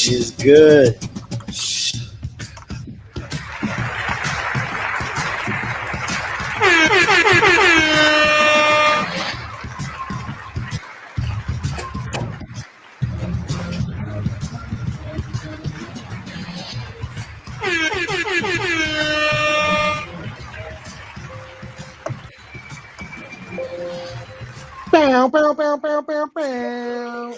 Is good. Bow, bow, bow, bow, bow, bow.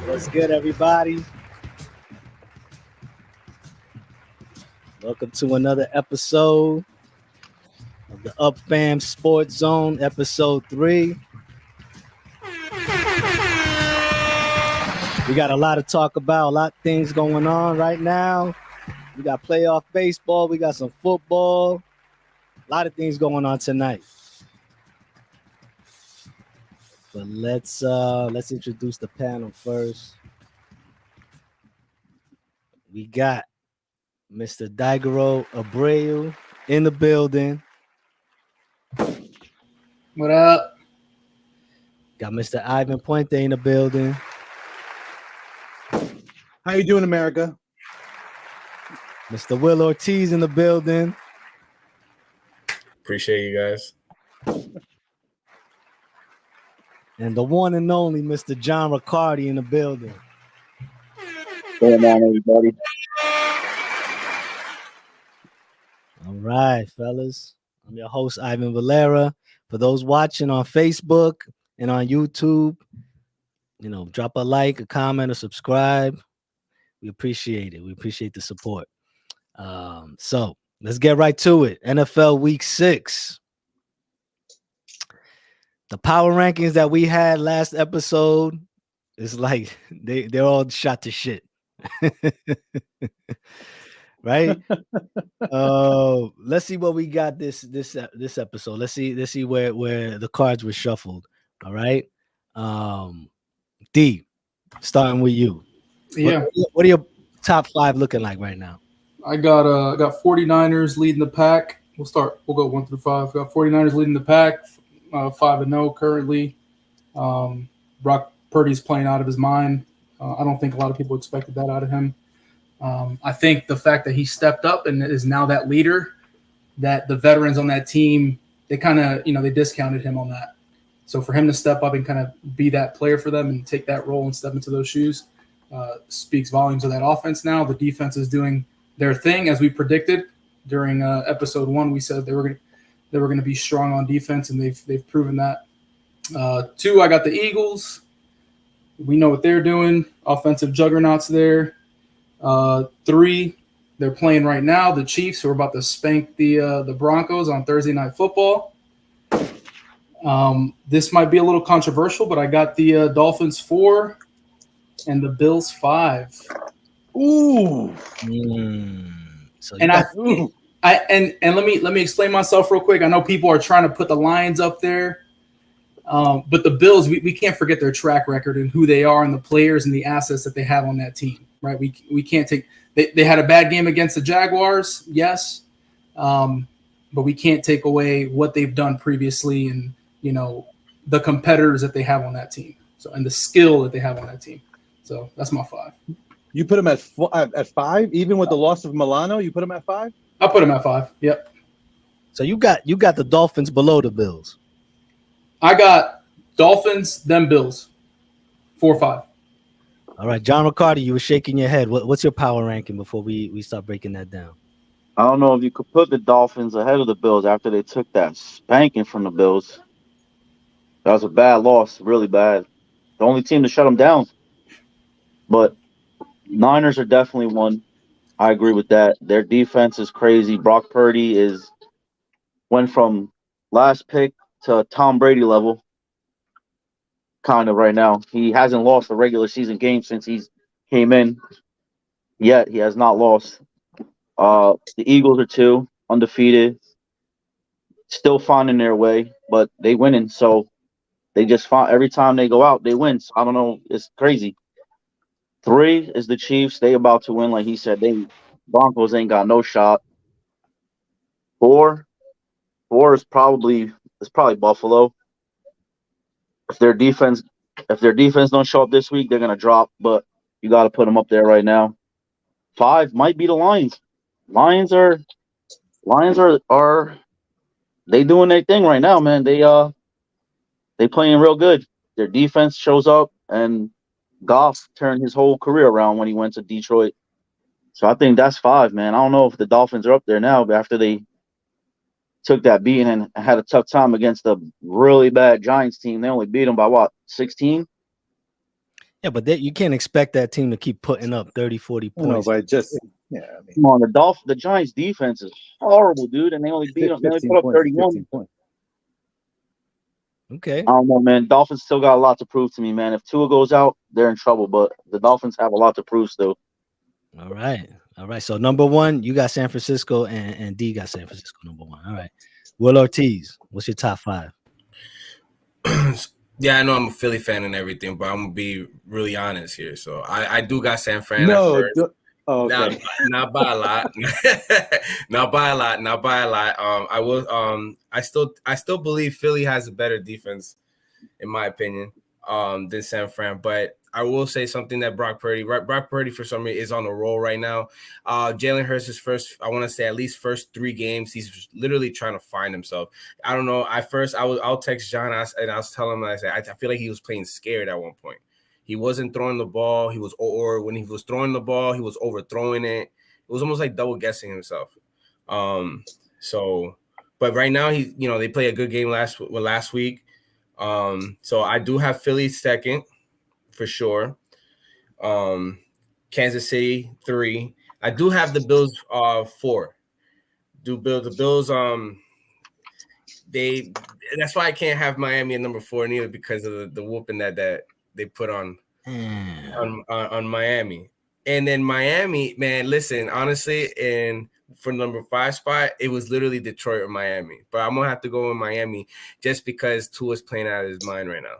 What's good, everybody? Welcome to another episode of the UPFAM SportsZone, episode 3. We got a lot to talk about, a lot of things going on right now. We got playoff baseball, we got some football, a lot of things going on tonight. But let's introduce the panel first. We got Mr. Daigoro Abreu in the building. What up? Got Mr. Ivan Puente in the building. How you doing, America? Mr. Will Ortiz in the building. Appreciate you guys. And the one and only Mr. John Riccardi in the building. What's going on, everybody? All right, fellas. I'm your host, Ivan Valera. For those watching on Facebook and on YouTube, drop a like, a comment, or subscribe. We appreciate it. We appreciate the support. So let's get right to it. NFL Week 6. The power rankings that we had last episode is like they're all shot to shit. Right? Let's see what we got this episode. Let's see where the cards were shuffled. All right. D, starting with you. Yeah. What are your top 5 looking like right now? I got 49ers leading the pack. We'll go 1 through 5. Got 49ers leading the pack, 5-0 currently. Brock Purdy's playing out of his mind. I don't think a lot of people expected that out of him. I think the fact that he stepped up and is now that leader, that the veterans on that team, they kind of, they discounted him on that. So for him to step up and kind of be that player for them and take that role and step into those shoes speaks volumes of that offense now. The defense is doing their thing as we predicted during episode 1. We said they were going to be strong on defense, and they've proven that. 2, I got the Eagles. We know what they're doing. Offensive juggernauts there. 3, they're playing right now. The Chiefs, who are about to spank the Broncos on Thursday Night Football. This might be a little controversial, but I got the Dolphins 4 and the Bills 5. Ooh. So And let me explain myself real quick. I know people are trying to put the Lions up there, but the Bills, we can't forget their track record and who they are and the players and the assets that they have on that team, right? We can't take they had a bad game against the Jaguars, yes, but we can't take away what they've done previously and the competitors that they have on that team. So and the skill that they have on that team. So that's my 5. You put him at 5, even with the loss of Milano. You put him at 5. I put him at 5. Yep. So you got the Dolphins below the Bills. I got Dolphins, then Bills, 4-5. All right, John Riccardi, you were shaking your head. What's your power ranking before we start breaking that down? I don't know if you could put the Dolphins ahead of the Bills after they took that spanking from the Bills. That was a bad loss, really bad. The only team to shut them down. But Niners are definitely one. I agree with that. Their defense is crazy. Brock Purdy went from last pick to Tom Brady level kind of right now. He hasn't lost a regular season game since he's came in. Yet he has not lost. The Eagles are 2, undefeated. Still finding their way, but they winning. So they just find every time they go out, they win. So I don't know. It's crazy. 3 is the Chiefs. They about to win, like he said. Broncos ain't got no shot. 4 is probably Buffalo. If their defense If their defense don't show up this week, they're gonna drop. But you got to put them up there right now. 5 might be the Lions. Lions are they doing their thing right now, man. They playing real good. Their defense shows up, and Goff turned his whole career around when he went to Detroit. So I think that's 5, man. I don't know if the Dolphins are up there now, but after they took that beating and had a tough time against a really bad Giants team, they only beat them by what, 16? Yeah, but you can't expect that team to keep putting up 30, 40 points. No, but just yeah. I mean, Come on, the Giants defense is horrible, dude, and they only beat them. They only 15 put up points, 31. 15 points. Okay. I don't know, man. Dolphins still got a lot to prove to me, man. If Tua goes out, they're in trouble, but the Dolphins have a lot to prove still. All right. So number 1, you got San Francisco, and D got San Francisco number 1. All right. Will Ortiz, what's your top 5? Yeah, I know I'm a Philly fan and everything, but I'm gonna be really honest here. So I do got San Fran No, at first. okay. Not by a lot. Not by a lot. I will. I still believe Philly has a better defense, in my opinion, than San Fran. But I will say something that Brock Purdy for some reason is on a roll right now. Jalen Hurts' I want to say at least first 3 games, he's literally trying to find himself. I don't know. I'll text John and I was telling him, I feel like he was playing scared at one point. He wasn't throwing the ball. Or when he was throwing the ball, he was overthrowing it. It was almost like double guessing himself. But right now they play a good game last week. So I do have Philly second for sure. Kansas City 3. I do have the Bills 4. The Bills that's why I can't have Miami at number 4 neither, because of the whooping that they put on Miami. And then Miami, man, listen, honestly, and for number 5 spot, it was literally Detroit or Miami. But I'm gonna have to go with Miami just because Tua's playing out of his mind right now.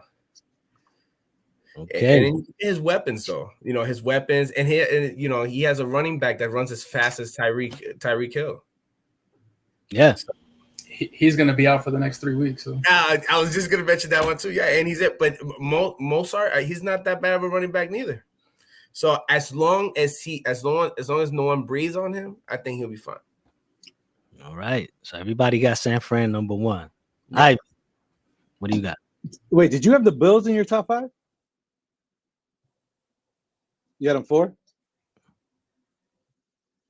Okay. And his weapons, though, his weapons, and he has a running back that runs as fast as Tyreek Hill. Yeah. So, he's going to be out for the next 3 weeks. So. I was just going to mention that one too. Yeah, and but Mozart, he's not that bad of a running back neither. So as long as no one breathes on him, I think he'll be fine. All right. So everybody got San Fran number 1. Yeah. All right. What do you got? Wait, did you have the Bills in your top 5? You had them 4?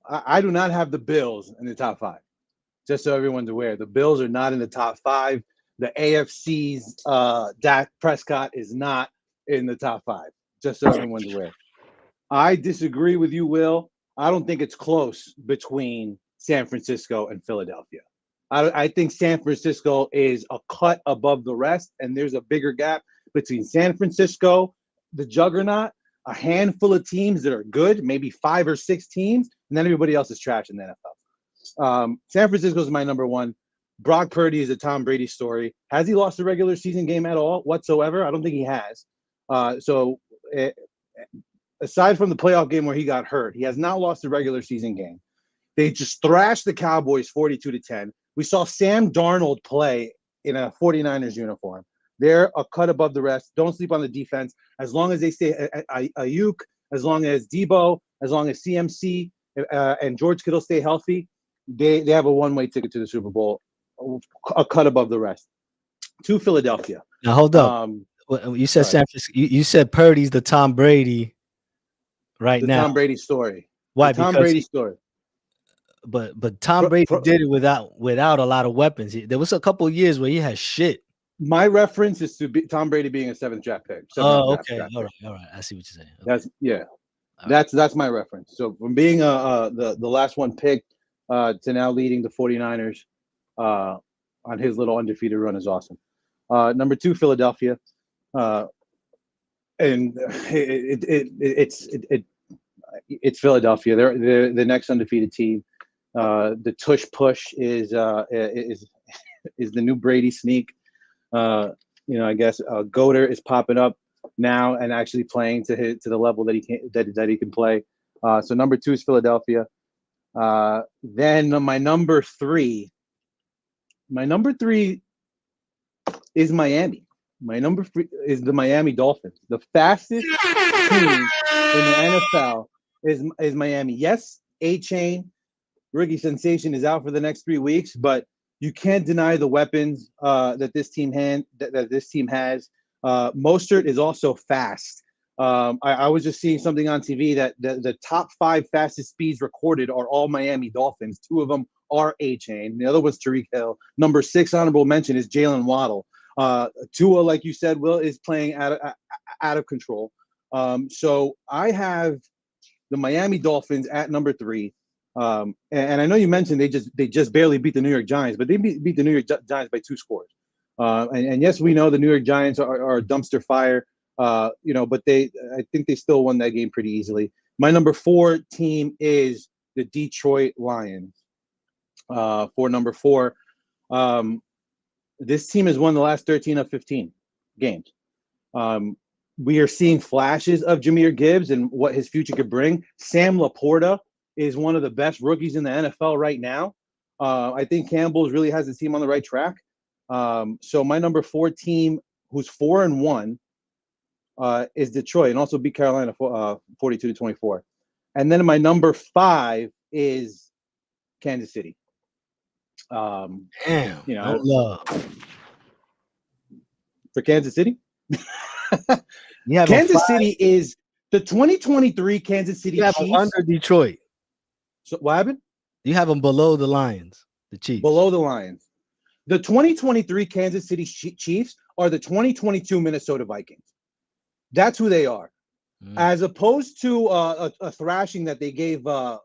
I do not have the Bills in the top 5. Just so everyone's aware, the Bills are not in the top 5. The AFC's Dak Prescott is not in the top 5. Just so everyone's aware. I disagree with you, Will. I don't think it's close between San Francisco and Philadelphia. I think San Francisco is a cut above the rest, and there's a bigger gap between San Francisco, the juggernaut, a handful of teams that are good, maybe 5 or 6 teams, and then everybody else is trash in the NFL. San Francisco is my number 1. Brock Purdy is a Tom Brady story. Has he lost a regular season game at all whatsoever? I don't think he has. Aside from the playoff game where he got hurt, he has not lost a regular season game. They just thrashed the Cowboys 42-10. We saw Sam Darnold play in a 49ers uniform. They're a cut above the rest. Don't sleep on the defense. As long as they stay Ayuk, as long as Debo, as long as CMC and George Kittle stay healthy, they have a one-way ticket to the Super Bowl, a cut above the rest. To Philadelphia. Now hold up. You said San Francisco. You said Purdy's the Tom Brady right now. Tom Brady story. Why? Tom Brady story. But Tom Brady did it without a lot of weapons. There was a couple of years where he had shit. My reference is to Tom Brady being a 7th draft pick. Okay. All right. I see what you're saying. Okay. That's my reference. So from being the last one picked to now leading the 49ers on his little undefeated run is awesome. Number 2, Philadelphia, and it's Philadelphia. They're the next undefeated team. The tush push is the new Brady sneak. I guess Goater is popping up now and actually playing to the level that he can play. So number 2 is Philadelphia. Then my number 3 is Miami. My number 3 is the Miami Dolphins. The fastest team in the NFL is Miami. Yes, A-Chain, rookie sensation, is out for the next 3 weeks, but you can't deny the weapons that this team has. Mostert is also fast. I was just seeing something on TV that the top 5 fastest speeds recorded are all Miami Dolphins. 2 of them are A-Chain. The other was Tariq Hill. Number 6 honorable mention is Jalen Waddle. Tua, like you said, Will, is playing out of control. So I have the Miami Dolphins at number 3. And I know you mentioned they just barely beat the New York Giants, but they beat the New York Giants by 2 scores. And yes, we know the New York Giants are a dumpster fire. But I think they still won that game pretty easily. My number 4 team is the Detroit Lions. For number 4, this team has won the last 13 of 15 games. We are seeing flashes of Jahmyr Gibbs and what his future could bring. Sam Laporta is one of the best rookies in the NFL right now. I think Campbell's really has the team on the right track. So my number 4 team, who's 4-1, is Detroit, and also beat Carolina 42-24. And then my number 5 is Kansas City. Damn, no love for Kansas City. Kansas City is the 2023 Kansas City Chiefs under Detroit. So what happened? You have them below the Lions, the Chiefs. Below the Lions. The 2023 Kansas City Chiefs are the 2022 Minnesota Vikings. That's who they are. As opposed to a thrashing that they gave who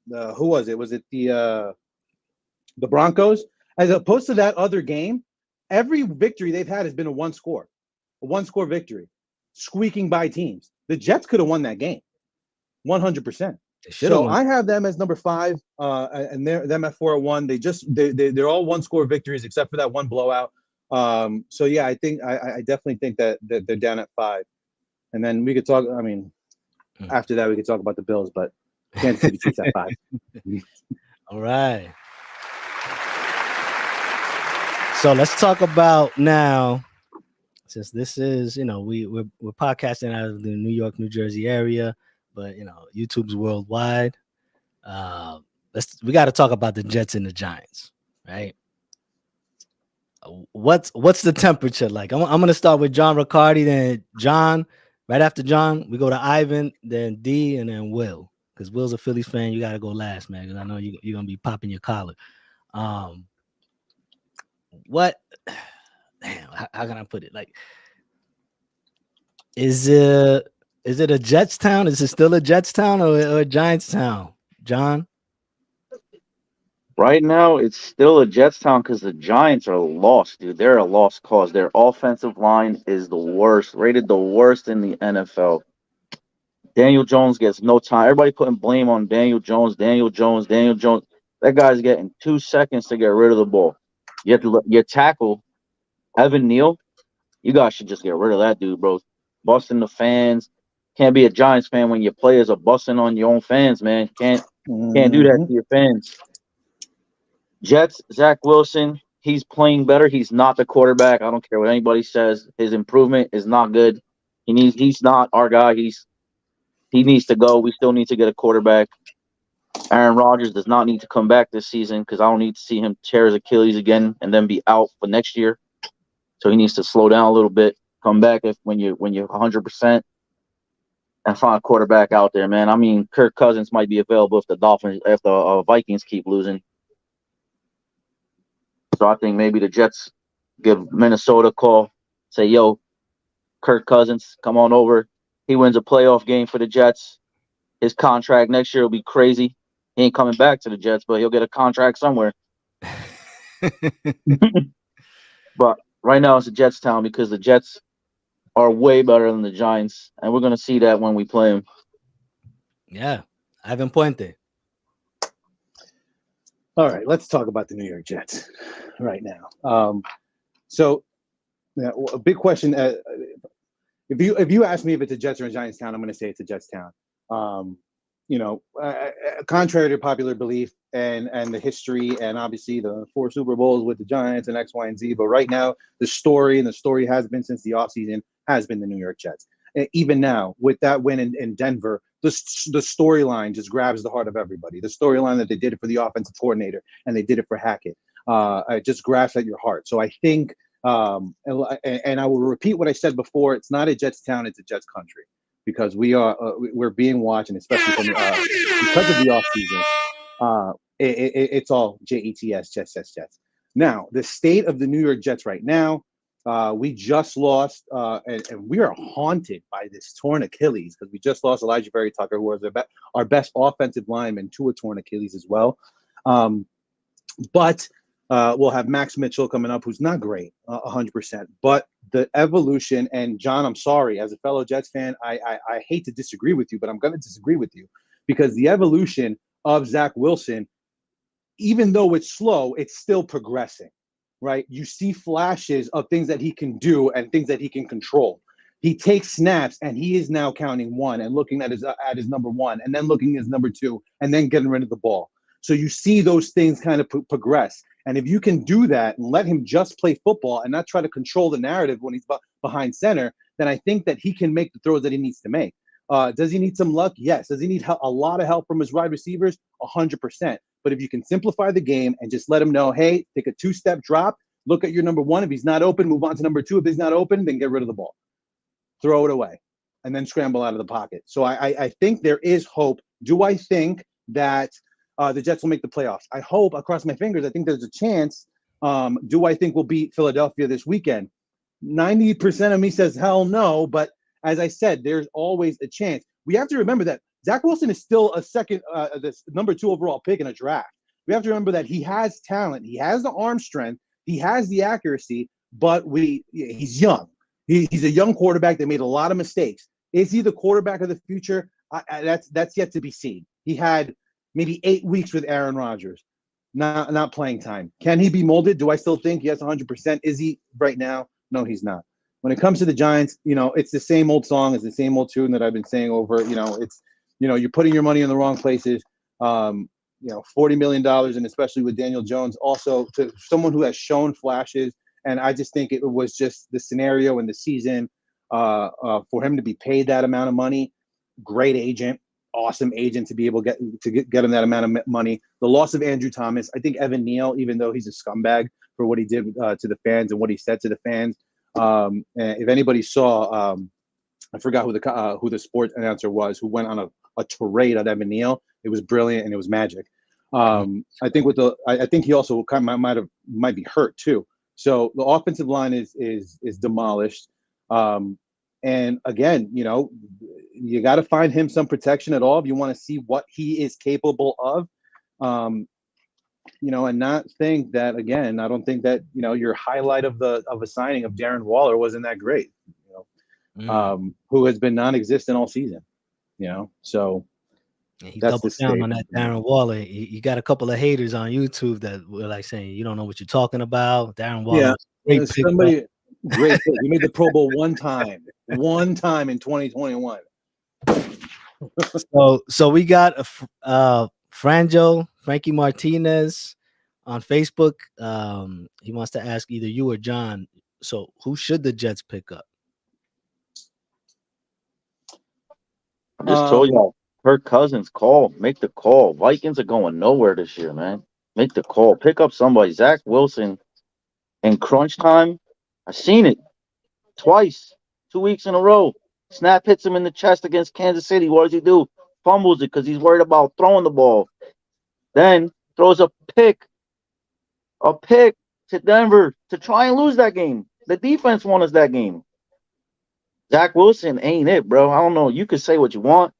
was it? Was it the Broncos? As opposed to that other game, every victory they've had has been a one score victory, squeaking by teams. The Jets could have won that game, 100%. So I have them as number 5, and them at 4-1. They're all one score victories except for that one blowout. So yeah, I think I definitely think that they're down at 5, and then we could talk. I mean, after that we could talk about the Bills, but Kansas City Chiefs at 5. All right. So let's talk about now, since this is, we're podcasting out of the New York, New Jersey area, but YouTube's worldwide. We got to talk about the Jets and the Giants, right? What's the temperature like? I'm going to start with John Riccardi, then John. Right after John, we go to Ivan, then D, and then Will. Because Will's a Phillies fan, you got to go last, man. Because I know you're going to be popping your collar. How can I put it? Like, is it a Jets town? Is it still a Jets town or a Giants town? John? Right now, it's still a Jets town because the Giants are lost, dude. They're a lost cause. Their offensive line is the worst, rated the worst in the NFL. Daniel Jones gets no time. Everybody putting blame on Daniel Jones. That guy's getting 2 seconds to get rid of the ball. You tackle Evan Neal. You guys should just get rid of that dude, bro. Busting the fans. Can't be a Giants fan when your players are busting on your own fans, man. Can't do that to your fans. Jets, Zach Wilson, he's playing better. He's not the quarterback. I don't care what anybody says. His improvement is not good. He's not our guy. He needs to go. We still need to get a quarterback. Aaron Rodgers does not need to come back this season because I don't need to see him tear his Achilles again and then be out for next year. So he needs to slow down a little bit, come back when you're 100%, and find a quarterback out there, man. I mean, Kirk Cousins might be available if the Vikings keep losing. So I think maybe the Jets give Minnesota a call, say, yo, Kirk Cousins, come on over. He wins a playoff game for the Jets. His contract next year will be crazy. He ain't coming back to the Jets, but he'll get a contract somewhere. But right now it's a Jets town because the Jets are way better than the Giants, and we're going to see that when we play them. Yeah, Ivan Puente. All right, let's talk about the New York Jets right now. So, a big question. If you ask me if it's a Jets or a Giants town, I'm going to say it's a Jets town. contrary to popular belief and the history and obviously the 4 Super Bowls with the Giants and X, Y, and Z. But right now, the story has been since the offseason has been the New York Jets. And even now, with that win in Denver, the storyline just grabs the heart of everybody. The storyline that they did it for the offensive coordinator and they did it for Hackett. It just grabs at your heart. So I think, and I will repeat what I said before, it's not a Jets town, it's a Jets country. Because we're being watched, and especially from because of the offseason, it's all Jets, Jets. Now, the state of the New York Jets right now, we just lost, and we are haunted by this torn Achilles because we just lost Elijah Berry Tucker, who was our best offensive lineman, to a torn Achilles as well. But we'll have Max Mitchell coming up, who's not great, 100%. But the evolution, and John, I'm sorry, as a fellow Jets fan, I hate to disagree with you, but I'm going to disagree with you because the evolution of Zach Wilson, even though it's slow, it's still progressing, right? You see flashes of things that he can do and things that he can control. He takes snaps and he is now counting one and looking at his number one and then looking at his number two and then getting rid of the ball. So you see those things kind of progress. And if you can do that and let him just play football and not try to control the narrative when he's behind center, then I think that he can make the throws that he needs to make. Does he need some luck? Yes. Does he need a lot of help from his wide receivers? 100%. But if you can simplify the game and just let him know, hey, take a 2-step drop, look at your number one. If he's not open, move on to number two. If he's not open, then get rid of the ball. Throw it away and then scramble out of the pocket. So I think there is hope. Do I think that the Jets will make the playoffs? I hope, across my fingers, I think there's a chance. Do I think we'll beat Philadelphia this weekend? 90% of me says hell no, but as I said, there's always a chance. We have to remember that Zach Wilson is still this number 2 overall pick in a draft. We have to remember that he has talent. He has the arm strength. He has the accuracy, but he's young. He's a young quarterback that made a lot of mistakes. Is he the quarterback of the future? That's yet to be seen. He had maybe 8 weeks with Aaron Rodgers, not playing time. Can he be molded? Do I still think yes, 100%? Is he right now? No, he's not. When it comes to the Giants, it's the same old song. It's the same old tune that I've been saying over. It's you're putting your money in the wrong places. $40 million, and especially with Daniel Jones, also to someone who has shown flashes. And I just think it was just the scenario and the season for him to be paid that amount of money. Great agent, awesome agent to be able get him that amount of money. The loss of Andrew Thomas, I think Evan Neal, even though he's a scumbag for what he did to the fans and what he said to the fans. If anybody saw, I forgot who the sports announcer was who went on a tirade on Evan Neal. It was brilliant and it was magic. I think I think he also might be hurt too. So the offensive line is demolished. And again, you got to find him some protection at all if you want to see what he is capable of. And not think that, again, I don't think that, your highlight of a signing of Darren Waller wasn't that great, who has been non-existent all season, so. And he doubled down on that Darren Waller. You got a couple of haters on YouTube that were like saying, you don't know what you're talking about. Darren Waller, great pick. He made the Pro Bowl one time in 2021. So we got Frankie Martinez on Facebook. He wants to ask either you or John. So who should the Jets pick up? I just told y'all. Kirk Cousins, make the call. Vikings are going nowhere this year, man. Make the call. Pick up somebody. Zach Wilson in crunch time. I've seen it twice, 2 weeks in a row. Snap hits him in the chest against Kansas City. What does he do? Fumbles it because he's worried about throwing the ball. Then throws a pick to Denver to try and lose that game. The defense won us that game. Zach Wilson ain't it, bro. I don't know. You could say what you want.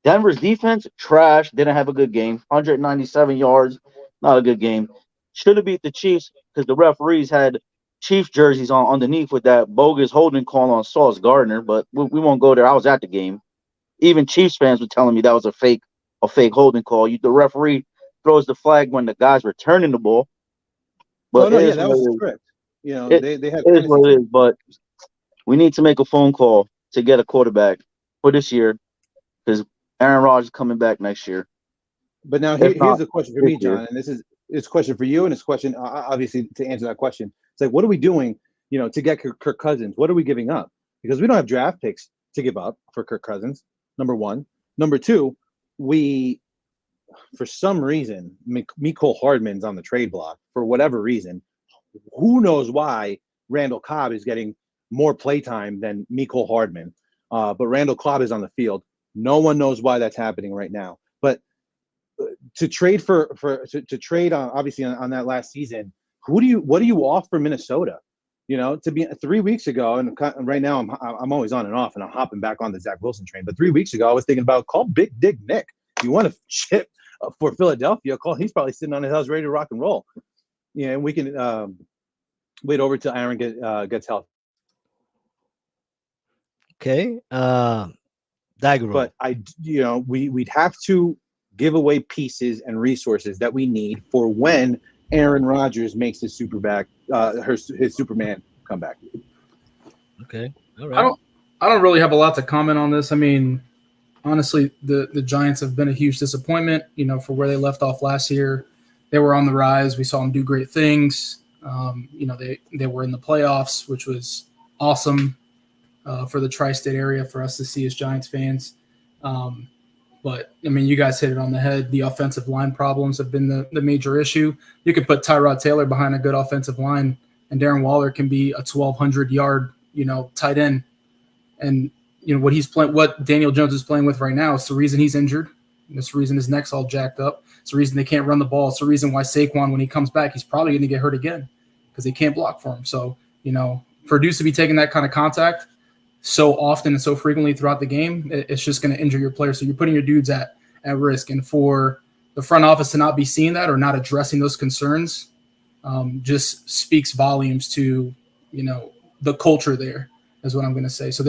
Denver's defense, trash. Didn't have a good game. 197 yards. Not a good game. Should have beat the Chiefs because the referees had Chiefs jerseys on underneath with that bogus holding call on Sauce Gardner. But we won't go there. I was at the game. Even Chiefs fans were telling me that was a fake holding call. The referee throws the flag when the guy's returning the ball. But that was script. They had. It is what it is. But we need to make a phone call to get a quarterback for this year. Because Aaron Rodgers coming back next year. But now If not here's a question for this me, year. John, and it's a question for you, and it's a question obviously to answer that question. It's like, what are we doing, to get Kirk Cousins? What are we giving up? Because we don't have draft picks to give up for Kirk Cousins. Number one. Number two, we, for some reason, Mecole Hardman's on the trade block for whatever reason. Who knows why Randall Cobb is getting more playtime than Mecole Hardman? But Randall Cobb is on the field. No one knows why that's happening right now. But to trade to trade on obviously on that last season, what do you offer Minnesota? To be 3 weeks ago, and right now I'm always on and off, and I'm hopping back on the Zach Wilson train. But 3 weeks ago, I was thinking about call Big Dick Nick. If you want to ship for Philadelphia, call. He's probably sitting on his house ready to rock and roll. And we can wait over till Aaron gets healthy. Okay, Daigoro. But we'd have to give away pieces and resources that we need for when Aaron Rodgers makes his his Superman comeback. Okay, all right. I don't really have a lot to comment on this. I mean, honestly, the Giants have been a huge disappointment. For where they left off last year, they were on the rise. We saw them do great things. They were in the playoffs, which was awesome for the tri-state area for us to see as Giants fans. But, I mean, you guys hit it on the head. The offensive line problems have been the major issue. You could put Tyrod Taylor behind a good offensive line, and Darren Waller can be a 1,200-yard, tight end. And, what he's playing, what Daniel Jones is playing with right now, it's the reason he's injured. It's the reason his neck's all jacked up. It's the reason they can't run the ball. It's the reason why Saquon, when he comes back, he's probably going to get hurt again because they can't block for him. So, for Deuce to be taking that kind of contact so often and so frequently throughout the game, it's just going to injure your players. So you're putting your dudes at risk. And for the front office to not be seeing that or not addressing those concerns just speaks volumes to, the culture there is what I'm going to say. So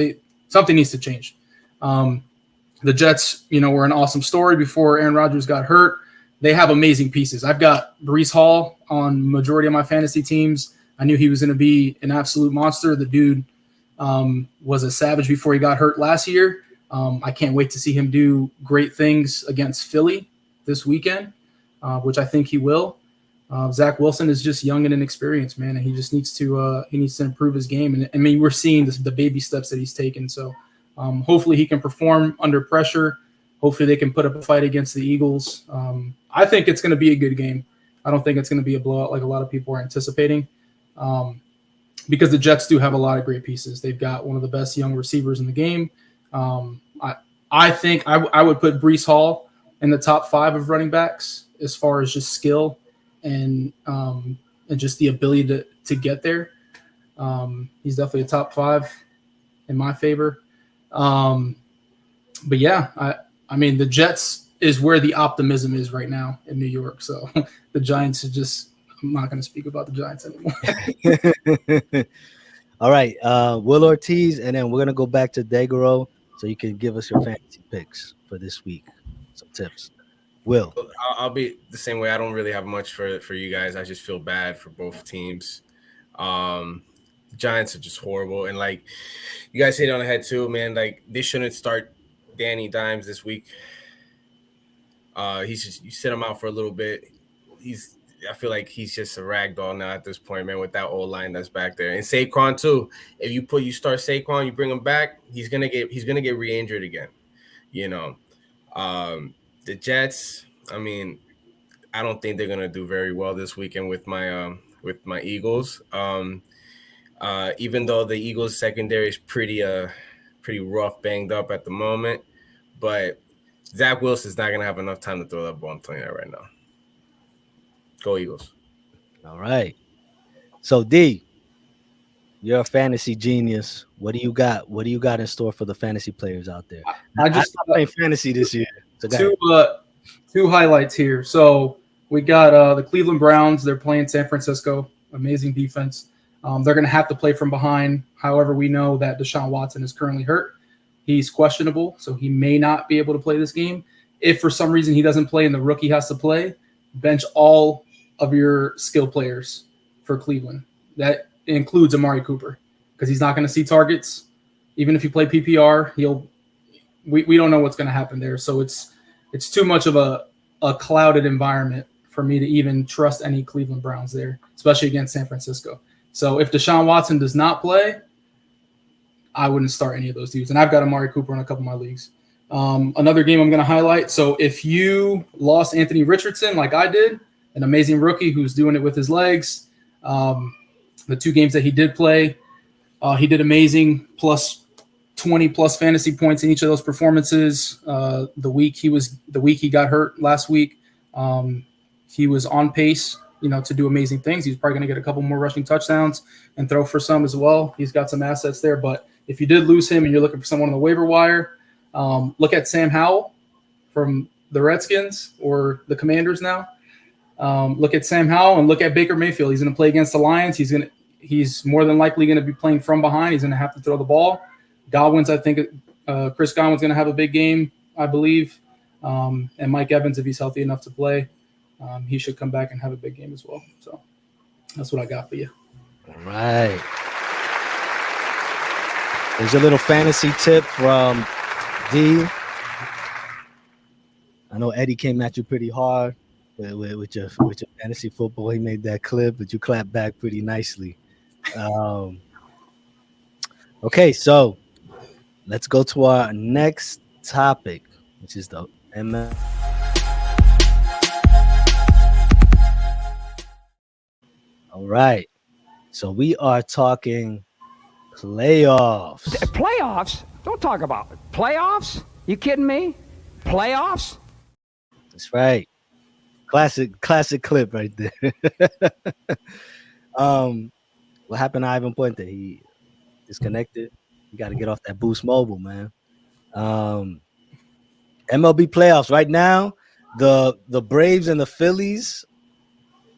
something needs to change. The Jets, were an awesome story before Aaron Rodgers got hurt. They have amazing pieces. I've got Breece Hall on majority of my fantasy teams. I knew he was going to be an absolute monster. The dude was a savage before he got hurt last year. I can't wait to see him do great things against Philly this weekend, which I think he will. Zach Wilson is just young and inexperienced, man, and he just needs to improve his game. And I mean, we're seeing the baby steps that he's taken. So hopefully he can perform under pressure. Hopefully they can put up a fight against the Eagles. I think it's going to be a good game. I don't think it's going to be a blowout like a lot of people are anticipating. Because the Jets do have a lot of great pieces. They've got one of the best young receivers in the game. I think I would put Breece Hall in the top 5 of running backs as far as just skill and just the ability to get there. He's definitely a top 5 in my favor. But yeah, I mean, the Jets is where the optimism is right now in New York. So the Giants are just – I'm not going to speak about the Giants anymore. All right, Will Ortiz, and then we're going to go back to Daigoro so you can give us your fantasy picks for this week. Some tips. Will. I'll be the same way. I don't really have much for you guys. I just feel bad for both teams. The Giants are just horrible. And, like, you guys hit it on the head too, man. Like, they shouldn't start Danny Dimes this week. You sit him out for a little bit. I feel like he's just a rag doll now at this point, man, with that old line that's back there. And Saquon too. If you start Saquon, you bring him back, he's gonna get re-injured again. The Jets, I mean, I don't think they're gonna do very well this weekend with my Eagles. Even though the Eagles secondary is pretty rough, banged up at the moment, but Zach Wilson's not gonna have enough time to throw that ball. I'm telling you that right now. Go Eagles. All right. So D, you're a fantasy genius. What do you got? What do you got in store for the fantasy players out there? I just playing fantasy this year. So two highlights here. So we got the Cleveland Browns. They're playing San Francisco. Amazing defense. They're going to have to play from behind. However, we know that Deshaun Watson is currently hurt. He's questionable, so he may not be able to play this game. If for some reason he doesn't play and the rookie has to play, bench all of your skill players for Cleveland. That includes Amari Cooper because he's not going to see targets. Even if you play PPR, we don't know what's going to happen there. So it's too much of a clouded environment for me to even trust any Cleveland Browns there, especially against San Francisco. So if Deshaun Watson does not play, I wouldn't start any of those dudes. And I've got Amari Cooper in a couple of my leagues. Another game I'm going to highlight. So if you lost Anthony Richardson like I did, an amazing rookie who's doing it with his legs, the 2 games that he did play, he did amazing, plus 20 plus fantasy points in each of those performances. The week he got hurt last week, he was on pace, to do amazing things. He's probably going to get a couple more rushing touchdowns and throw for some as well. He's got some assets there. But if you did lose him and you're looking for someone on the waiver wire, look at Sam Howell from the Redskins or the Commanders now. Look at Sam Howell and look at Baker Mayfield. He's going to play against the Lions. He's more than likely going to be playing from behind. He's going to have to throw the ball. Godwin's, I think, Chris Godwin's going to have a big game, I believe. And Mike Evans, if he's healthy enough to play, he should come back and have a big game as well. So that's what I got for you. All right. There's a little fantasy tip from D. I know Eddie came at you pretty hard with your fantasy football. He made that clip, but you clapped back pretty nicely. Okay, so let's go to our next topic, which is the ML. All right, so we are talking playoffs. Playoffs? Don't talk about it. Playoffs? You kidding me? Playoffs? That's right. Classic clip right there. What happened to Ivan Puente? He disconnected. You got to get off that Boost Mobile, man. MLB playoffs right now. The Braves and the Phillies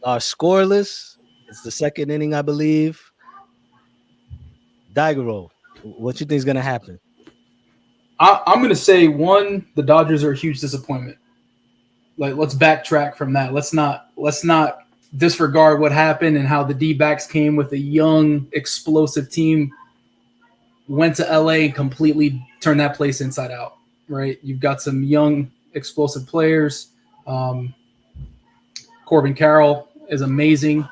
are scoreless. It's the second inning, I believe. Daigoro, what you think is going to happen? I'm going to say, one, the Dodgers are a huge disappointment. Like, let's backtrack from that. Let's not disregard what happened and how the D-backs came with a young, explosive team, went to LA and completely turned that place inside out, right? You've got some young, explosive players. Corbin Carroll is amazing.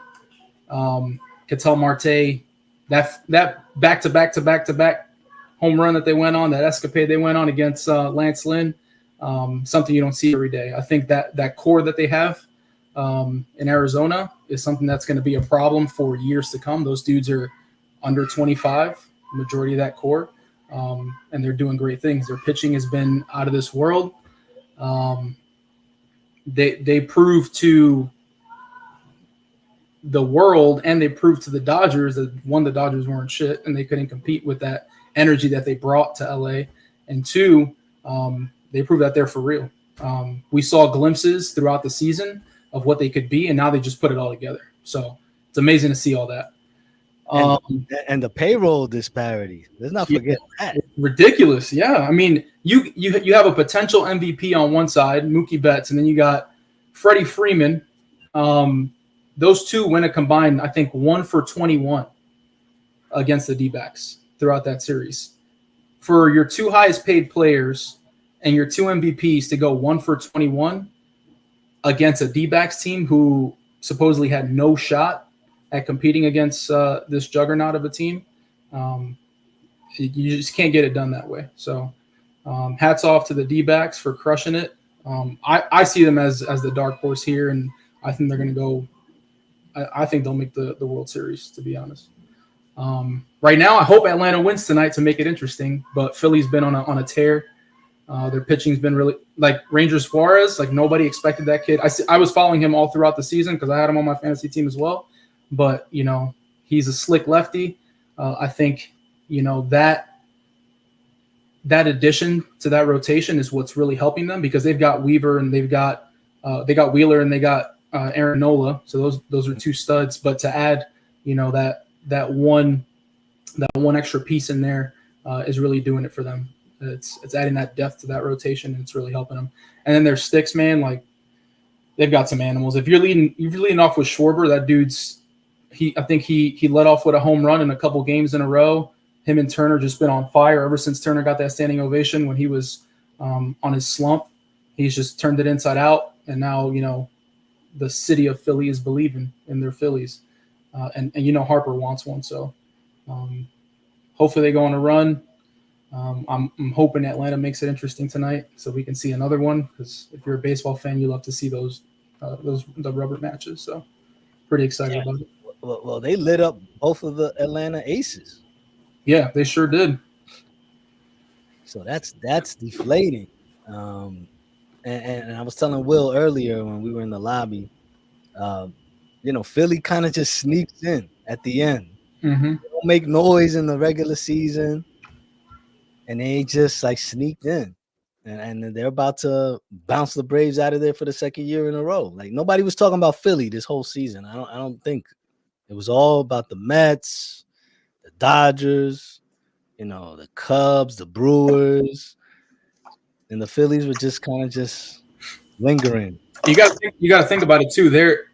Ketel Marte, that back-to-back home run that they went on, that escapade they went on against Lance Lynn, something you don't see every day. I think that core that they have in Arizona is something that's going to be a problem for years to come. Those dudes are under 25, majority of that core, and they're doing great things. Their pitching has been out of this world. They proved to the world, and they proved to the Dodgers that, one, the Dodgers weren't shit and they couldn't compete with that energy that they brought to LA, and two, they proved that they're for real. We saw glimpses throughout the season of what they could be, and now they just put it all together. So it's amazing to see all that. And the payroll disparity. Let's not forget that. Ridiculous. Yeah. I mean, you have a potential MVP on one side, Mookie Betts, and then you got Freddie Freeman. Those two win a combined, I think, 1 for 21 against the D-backs throughout that series. For your two highest paid players and your two MVPs to go 1 for 21 against a D-backs team who supposedly had no shot at competing against this juggernaut of a team, you just can't get it done that way. So hats off to the D-backs for crushing it. I see them as the dark horse here, and I think they're going to go – I think they'll make the World Series, to be honest. Right now, I hope Atlanta wins tonight to make it interesting, but Philly's been on a tear. Their pitching's been really – like Ranger Suarez, like nobody expected that kid. I was following him all throughout the season because I had him on my fantasy team as well. But, he's a slick lefty. I think, that addition to that rotation is what's really helping them, because they've got Weaver and they got Wheeler and they got Aaron Nola. So those are two studs. But to add, that one extra piece in there is really doing it for them. It's adding that depth to that rotation, and it's really helping them. And then their sticks, man, like they've got some animals. If you're leading off with Schwarber, that dude's I think he led off with a home run in a couple games in a row. Him and Turner just been on fire ever since Turner got that standing ovation when he was on his slump. He's just turned it inside out, and now the city of Philly is believing in their Phillies, and Harper wants one. So hopefully they go on a run. I'm hoping Atlanta makes it interesting tonight, so we can see another one. Because if you're a baseball fan, you love to see the rubber matches. So pretty excited about it. Well, they lit up both of the Atlanta Aces. Yeah, they sure did. So that's deflating. And I was telling Will earlier when we were in the lobby, Philly kind of just sneaks in at the end. Mm-hmm. They don't make noise in the regular season, and they just like sneaked in. And they're about to bounce the Braves out of there for the second year in a row. Like nobody was talking about Philly this whole season. I don't think it was all about the Mets, the Dodgers, the Cubs, the Brewers, and the Phillies were just kind of just lingering. You got to think about it too. Their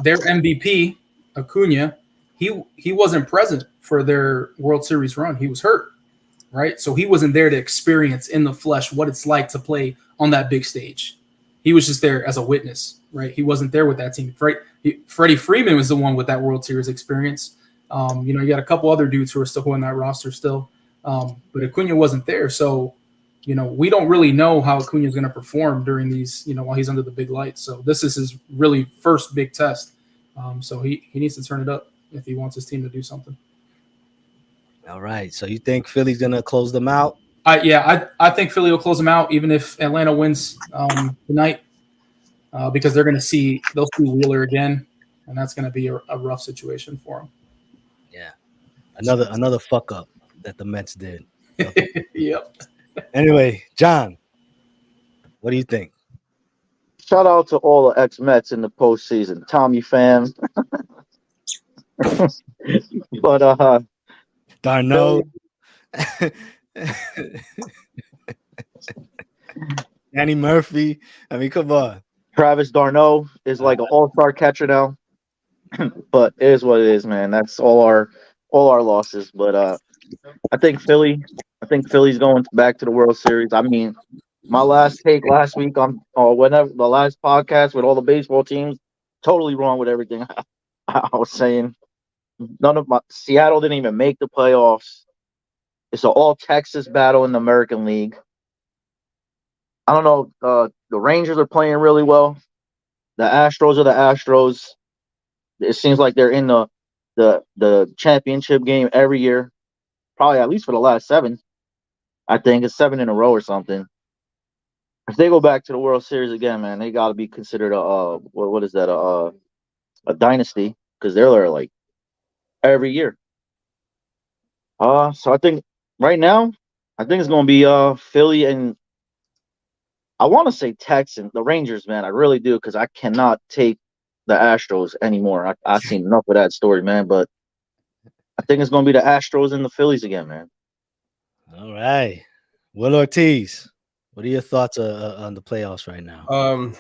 MVP Acuna, he wasn't present for their World Series run. He was hurt, right? So he wasn't there to experience in the flesh what it's like to play on that big stage. He was just there as a witness, right? He wasn't there with that team. Freddie Freeman was the one with that World Series experience. You got a couple other dudes who are still on that roster still, but Acuna wasn't there. So, we don't really know how Acuna is going to perform during these, while he's under the big lights. So this is his really first big test. So he needs to turn it up if he wants his team to do something. All right. So you think Philly's going to close them out? I think Philly will close them out even if Atlanta wins tonight, because they'll see Wheeler again, and that's going to be a rough situation for him. Yeah, another fuck up that the Mets did. Yep. Anyway, John, what do you think? Shout out to all the ex-Mets in the postseason. Tommy fans. But Darno. Danny Murphy. I mean, come on. Travis d'Arnaud is like an all-star catcher now. But it is what it is, man. That's all our losses. But I think Philly's going back to the World Series. I mean, my last take last week whenever the last podcast with all the baseball teams, totally wrong with everything I was saying. Seattle didn't even make the playoffs. It's an all Texas battle in the American League. I don't know. The Rangers are playing really well. The Astros are the Astros. It seems like they're in the championship game every year, probably at least for the last 7. I think it's 7 in a row or something. If they go back to the World Series again, man, they got to be considered what is that a dynasty, because they're there like every year. So I think right now, I think it's going to be Philly and I want to say Texans, the Rangers, man. I really do, because I cannot take the Astros anymore. I've seen enough of that story, man. But I think it's going to be the Astros and the Phillies again, man. All right. Will Ortiz, what are your thoughts on the playoffs right now?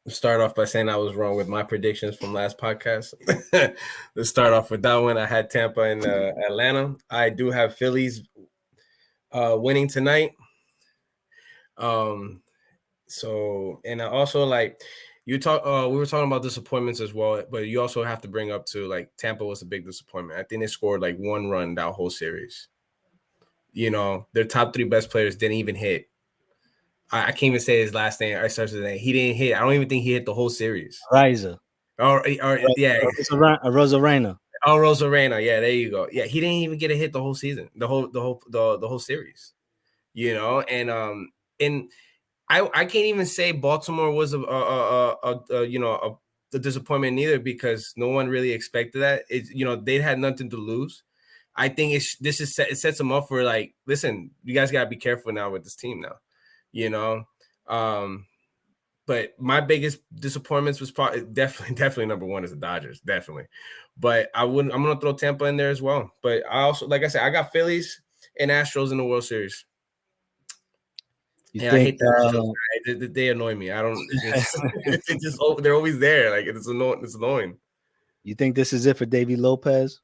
Start off by saying I was wrong with my predictions from last podcast. Let's start off with that one. I had Tampa and Atlanta. I do have Phillies winning tonight. So, and I also like we were talking about disappointments as well, but you also have to bring up to like Tampa was a big disappointment. I think they scored like 1 run that whole series. Their top 3 best players didn't even hit. I can't even say his last name. I started his name. He didn't hit. I don't even think he hit the whole series. Riza. Or yeah. Rosarena. Oh, Rosarena. Yeah, there you go. Yeah, he didn't even get a hit the whole season, the whole series. And I can't even say Baltimore was a disappointment either, because no one really expected that. They had nothing to lose. I think it sets them up for like, listen, you guys gotta be careful now with this team now. But my biggest disappointments was probably definitely number 1 is the Dodgers, definitely. But I'm gonna throw Tampa in there as well. But I also, like I said, I got Phillies and Astros in the World Series. I hate the Astros. They annoy me. I don't. They're always there. Like it's annoying. You think this is it for Davy Lopez?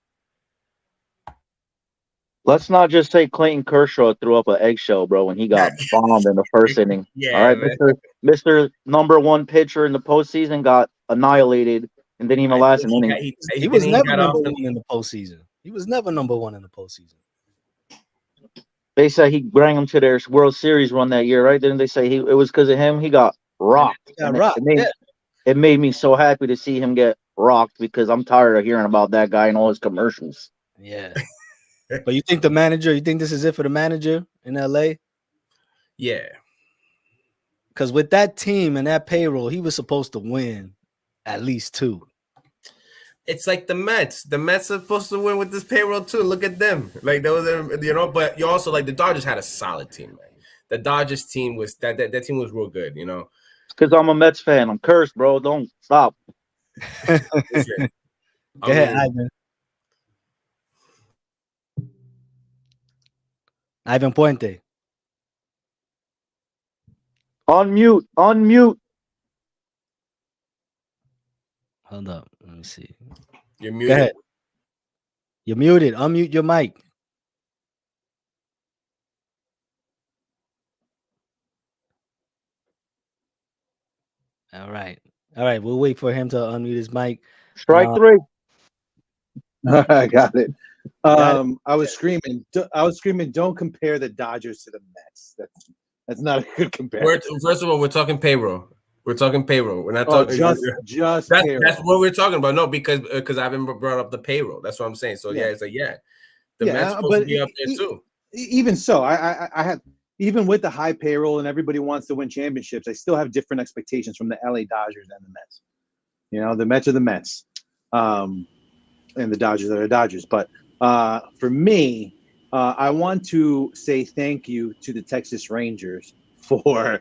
Let's not just say Clayton Kershaw threw up an eggshell, bro, when he got bombed in the first inning. Yeah, All right, man. Mr. Number One pitcher in the postseason got annihilated and didn't even last an inning. He was never got number off one in the postseason. He was never number one in the postseason. They said he brought him to their World Series run that year, right? Didn't they say it was because of him? He got rocked. He got rocked. It made me so happy to see him get rocked because I'm tired of hearing about that guy in all his commercials. Yeah. But you think this is it for the manager in LA? Yeah. Because with that team and that payroll, he was supposed to win at least 2. It's like the Mets. The Mets are supposed to win with this payroll too. Look at them. Like those are, but you also like the Dodgers had a solid team, man. The Dodgers team was that team was real good, Because I'm a Mets fan. I'm cursed, bro. Don't stop. Go ahead, Ivan. Ivan Puente. Unmute. Hold up. Let me see. You're muted. Go ahead. You're muted. Unmute your mic. All right. We'll wait for him to unmute his mic. Strike 3. I got it. I was screaming. Don't compare the Dodgers to the Mets. That's not a good comparison. First of all, we're talking payroll. We're not talking just payroll. That's what we're talking about. No, because I haven't brought up the payroll. That's what I'm saying. So it's like the Mets supposed to be up there too. Even so, I have, even with the high payroll and everybody wants to win championships, I still have different expectations from the LA Dodgers and the Mets. The Mets are the Mets, and the Dodgers are the Dodgers. But for me, I want to say thank you to the Texas Rangers for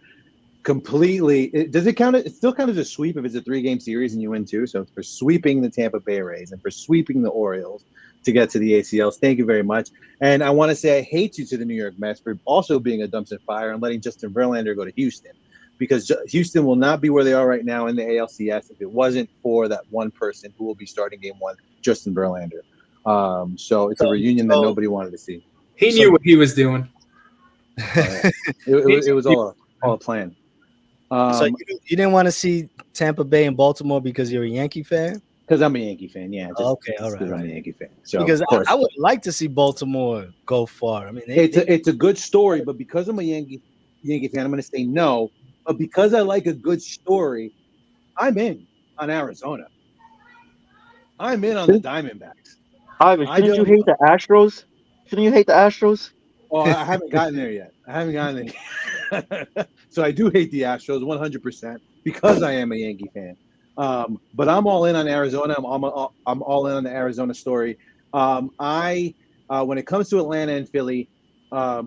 completely. Does it count? It still kind of a sweep if it's a 3-game series and you win 2. So for sweeping the Tampa Bay Rays and for sweeping the Orioles to get to the ACLs, thank you very much. And I want to say I hate you to the New York Mets for also being a dumpster fire and letting Justin Verlander go to Houston, because Houston will not be where they are right now in the ALCS if it wasn't for that one person who will be starting game 1, Justin Verlander. So it's a reunion that nobody wanted to see. He knew what he was doing. It was all a plan. So you didn't want to see Tampa Bay and Baltimore because you're a Yankee fan? Because I'm a Yankee fan, yeah. Okay, all right. I'm a Yankee fan. So because I would like to see Baltimore go far. I mean, it's a good story, but because I'm a Yankee fan, I'm going to say no. But because I like a good story, I'm in on Arizona. I'm in on the Diamondbacks. Ivan, shouldn't you hate the Astros? Shouldn't you hate the Astros? Oh, I haven't gotten there yet. So I do hate the Astros 100% because I am a Yankee fan. But I'm all in on Arizona. I'm all in on the Arizona story. When it comes to Atlanta and Philly, I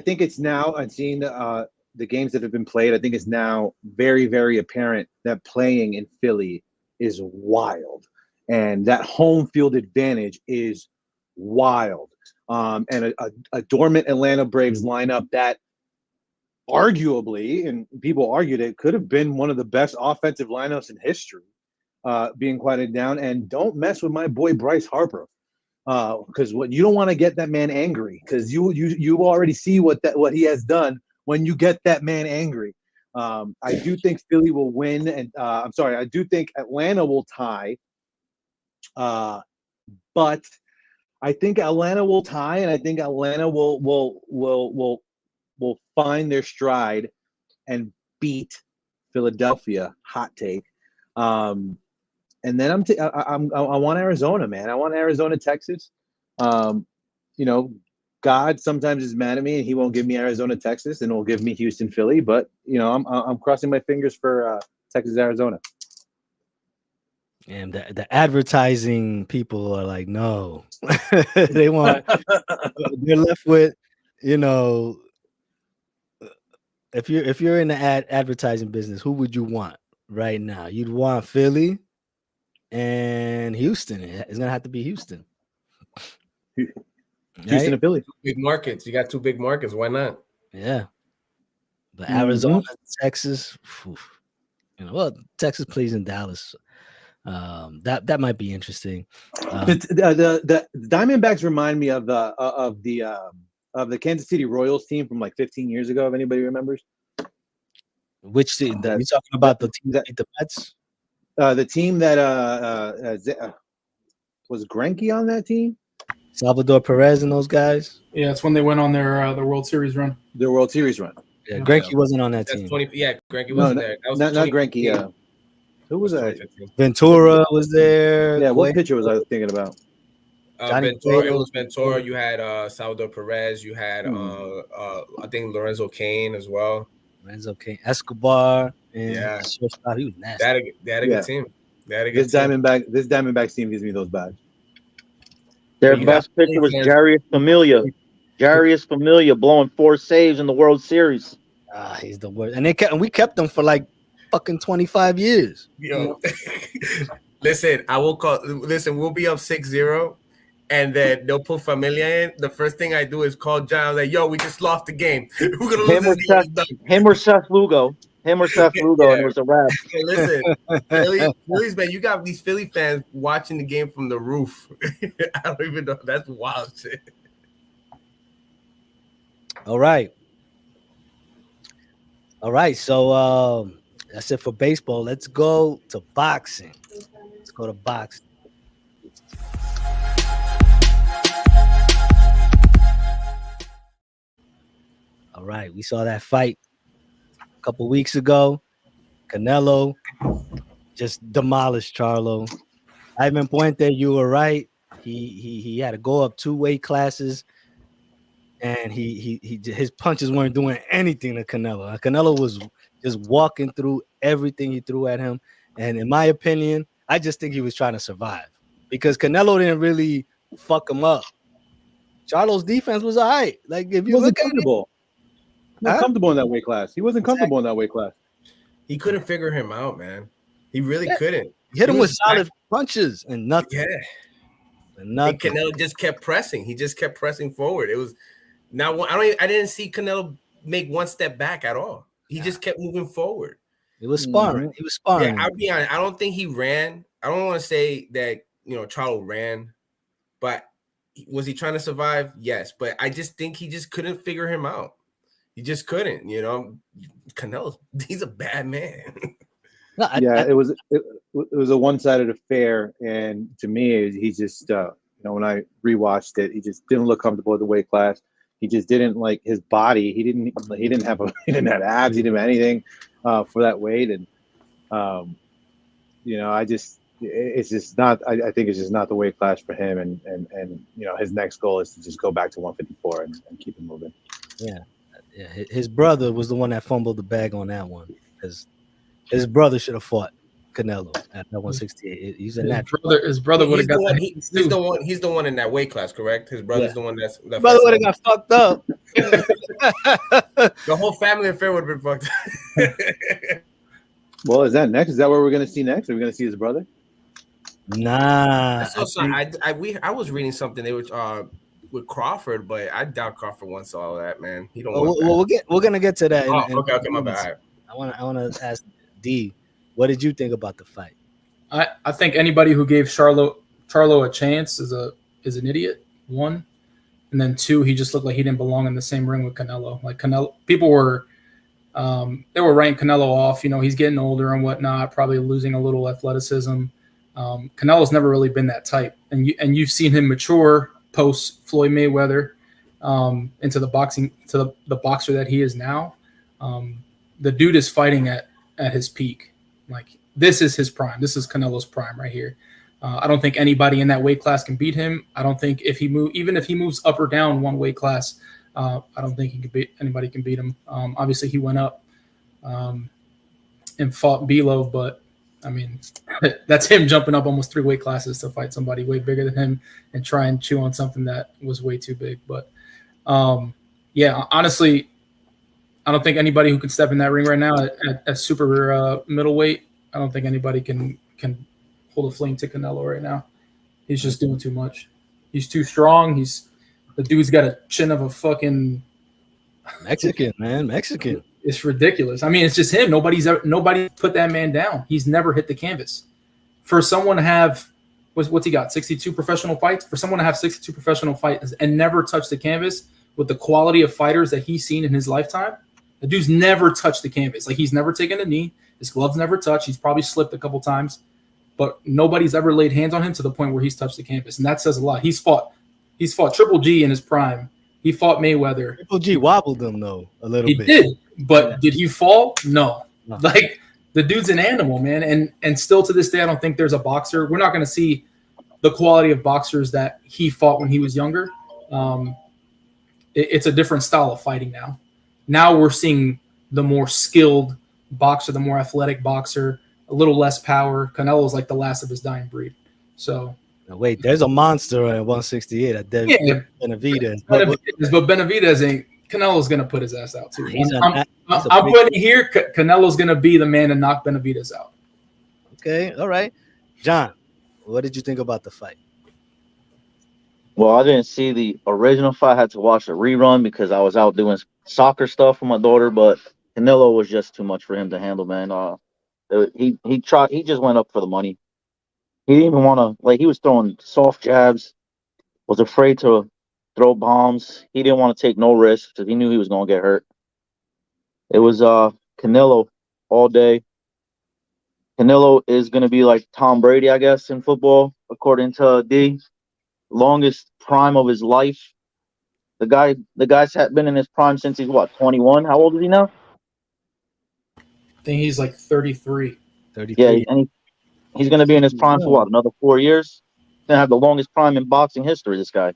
think it's now, and seeing the games that have been played, I think it's now very, very apparent that playing in Philly is wild. And that home field advantage is wild. And a dormant Atlanta Braves lineup that arguably, and people argued it, could have been one of the best offensive lineups in history, being quieted down. And don't mess with my boy Bryce Harper, because you don't want to get that man angry, because you already see what he has done when you get that man angry. I do think Philly will win, and I do think Atlanta will tie. But I think Atlanta will tie, and I think Atlanta will find their stride and beat Philadelphia. Hot take. And then I want Arizona, man. I want Arizona, Texas. God sometimes is mad at me and he won't give me Arizona, Texas, and will give me Houston, Philly. But I'm crossing my fingers for Texas, Arizona. And the advertising people are like, no, they're left with, if you're in the advertising business, who would you want right now? You'd want Philly and Houston. It's gonna have to be Houston. Houston and Philly. Big markets. You got 2 big markets. Why not? Yeah. But Arizona, Texas, Texas plays in Dallas. That might be interesting. The Diamondbacks remind me of the Kansas City Royals team from like 15 years ago. If anybody remembers, Which team? That- You talking about the team that- that beat the Mets? the team that was Greinke on that team, Salvador Perez and those guys. Yeah, it's when they went on their World Series run. their World Series run. Yeah, Greinke wasn't on that That's team. 20. Yeah, Greinke No, wasn't there. That was not 2015. Greinke. Who was that? 2015. Ventura was there. Yeah, what Cueto. pitcher was I thinking about? Johnny Ventura, Cueto. it was Ventura. You had Salvador Perez. You had I think Lorenzo Kane as well. Lorenzo Kane, Escobar, and Yeah. shortstop. He was nasty. They had a Yeah. good team. They had a good This team. Diamondbacks team gives me those vibes. Their You got best pitcher was Philly fans- Jarius Familia. Jarius Familia blowing 4 saves in the World Series. He's the worst. And we kept him for like fucking 25 years. Yo, listen, we'll be up 6-0, and then they'll put Familia in. The first thing I do is call John, like, yo, we just lost the game. We're gonna lose Him or this game. It's done. Him or Seth Lugo. And it was a wrap. Hey, listen, Phillies, man, you got these Philly fans watching the game from the roof. I don't even know. That's wild shit. All right. So that's it for baseball. Let's go to boxing. All right. We saw that fight a couple weeks ago. Canelo just demolished Charlo. Ivan Puente, you were right. He had to go up 2 weight classes, and his punches weren't doing anything to Canelo. Canelo was just walking through everything he threw at him. And in my opinion, I just think he was trying to survive because Canelo didn't really fuck him up. Charlo's defense was all right. Like if He you wasn't look at it, comfortable. Not Huh? comfortable in that weight class. He wasn't comfortable in that weight class. He couldn't figure him out, man. He really couldn't. hit him He with was solid punches and nothing. Yeah. And And nothing. Canelo just kept pressing. He just kept pressing forward. It was now I didn't see Canelo make one step back at all. He just kept moving forward. It was sparring. Mhm. He was sparring. Yeah, I'll be honest. I don't think he ran. I don't want to say that Charlo ran, but was he trying to survive? Yes, but I just think he just couldn't figure him out. He just couldn't. Canelo, he's a bad man. No, It was a one-sided affair, and to me, he just when I rewatched it, he just didn't look comfortable with the weight class. He just didn't like his body. He didn't have abs. He didn't have anything for that weight, and it's just not. I think it's just not the weight class for him, and his next goal is to just go back to 154 and keep it moving. Yeah, his brother was the one that fumbled the bag on that one because his brother should have fought Canelo at 168. He's a natural. His brother would have got that. He's the one in that weight class, correct? His brother's the one that Brother would have got fucked up. The whole family affair would have been fucked up. Well, is that next? Is that what we're going to see next? Are we going to see his brother? Nah. I was reading something they were with Crawford, but I doubt Crawford wants all of that, man. He don't want that. We're gonna get to that. Okay, my bad. I want to ask D, what did you think about the fight? I think anybody who gave Charlo a chance is an idiot. 1, and then 2, he just looked like he didn't belong in the same ring with Canelo. Like Canelo, people were they were writing Canelo off. He's getting older and whatnot, probably losing a little athleticism. Canelo's never really been that type, and you've seen him mature post Floyd Mayweather into the boxing to the boxer that he is now. The dude is fighting at his peak. Like this is his prime. This is Canelo's prime right here. I don't think anybody in that weight class can beat him. I don't think if he moves up or down one weight class, I don't think anybody can beat him. Obviously he went up and fought Bilo, but I mean, that's him jumping up almost 3 weight classes to fight somebody way bigger than him and try and chew on something that was way too big. But honestly, I don't think anybody who can step in that ring right now at super middleweight, I don't think anybody can hold a flame to Canelo right now. He's just doing too much. He's too strong. The dude's got a chin of a fucking Mexican, man. Mexican. It's ridiculous. I mean, it's just him. Nobody put that man down. He's never hit the canvas. for someone to have what's he got 62 professional fights, for someone to have 62 professional fights and never touch the canvas with the quality of fighters that he's seen in his lifetime. The dude's never touched the canvas. Like, he's never taken a knee, his gloves never touched, he's probably slipped a couple times, but nobody's ever laid hands on him to the point where he's touched the canvas, and that says a lot. He's fought Triple G in his prime. He fought Mayweather. Triple G wobbled him though a little bit. He did, but did he fall? No. Like, the dude's an animal, man. And still to this day, I don't think there's a boxer. We're not going to see the quality of boxers that he fought when he was younger. It's a different style of fighting now. Now we're seeing the more skilled boxer, the more athletic boxer, a little less power. Canelo's like the last of his dying breed. So. Now, wait, there's a monster at 168 at Benavidez. But Benavidez ain't. Canelo's going to put his ass out too. I'm putting it here. Canelo's going to be the man to knock Benavidez out. Okay, all right. John, what did you think about the fight? Well, I didn't see the original fight. I had to watch a rerun because I was out doing soccer stuff with my daughter. But Canelo was just too much for him to handle, man. He tried. He just went up for the money. He didn't even want to. Like, he was throwing soft jabs. Was afraid to throw bombs. He didn't want to take no risks because he knew he was going to get hurt. It was Canelo all day. Canelo is going to be like Tom Brady, I guess, in football, according to D. Longest prime of his life. The guy's been in his prime since he's, what, 21? How old is he now? I think he's like 33. 33. Yeah, and he's going to be in his prime for, what, another 4 years? He's going to have the longest prime in boxing history, this guy.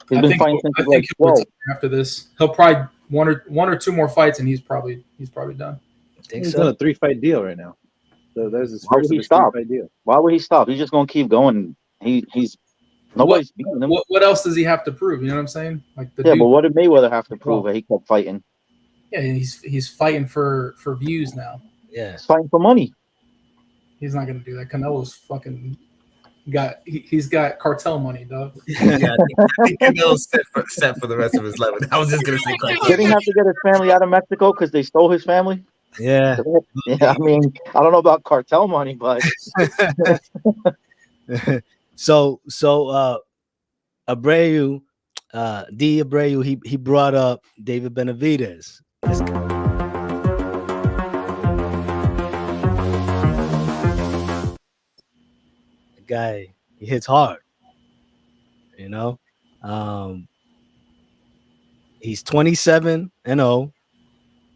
He's been fighting since he's like 12. After this, he'll probably one or two more fights, and he's probably done. He's on a 3-fight deal right now. So there's his Why first would he stop? 3-fight deal. Why would he stop? He's just going to keep going. He's nobody's beating him. What else does he have to prove? You know what I'm saying? Like, but what did Mayweather have to prove that he kept fighting? Yeah, he's fighting for views now. Yeah, he's fighting for money. He's not going to do that. Canelo's fucking he's got cartel money, dog. Yeah, I think Canelo's set for the rest of his life. I was just gonna say cartel. Did he have to get his family out of Mexico because they stole his family? Yeah. Yeah, I mean, I don't know about cartel money, but so Abreu, D. Abreu, he brought up David Benavidez. Guy, he hits hard, you know. He's 27-0,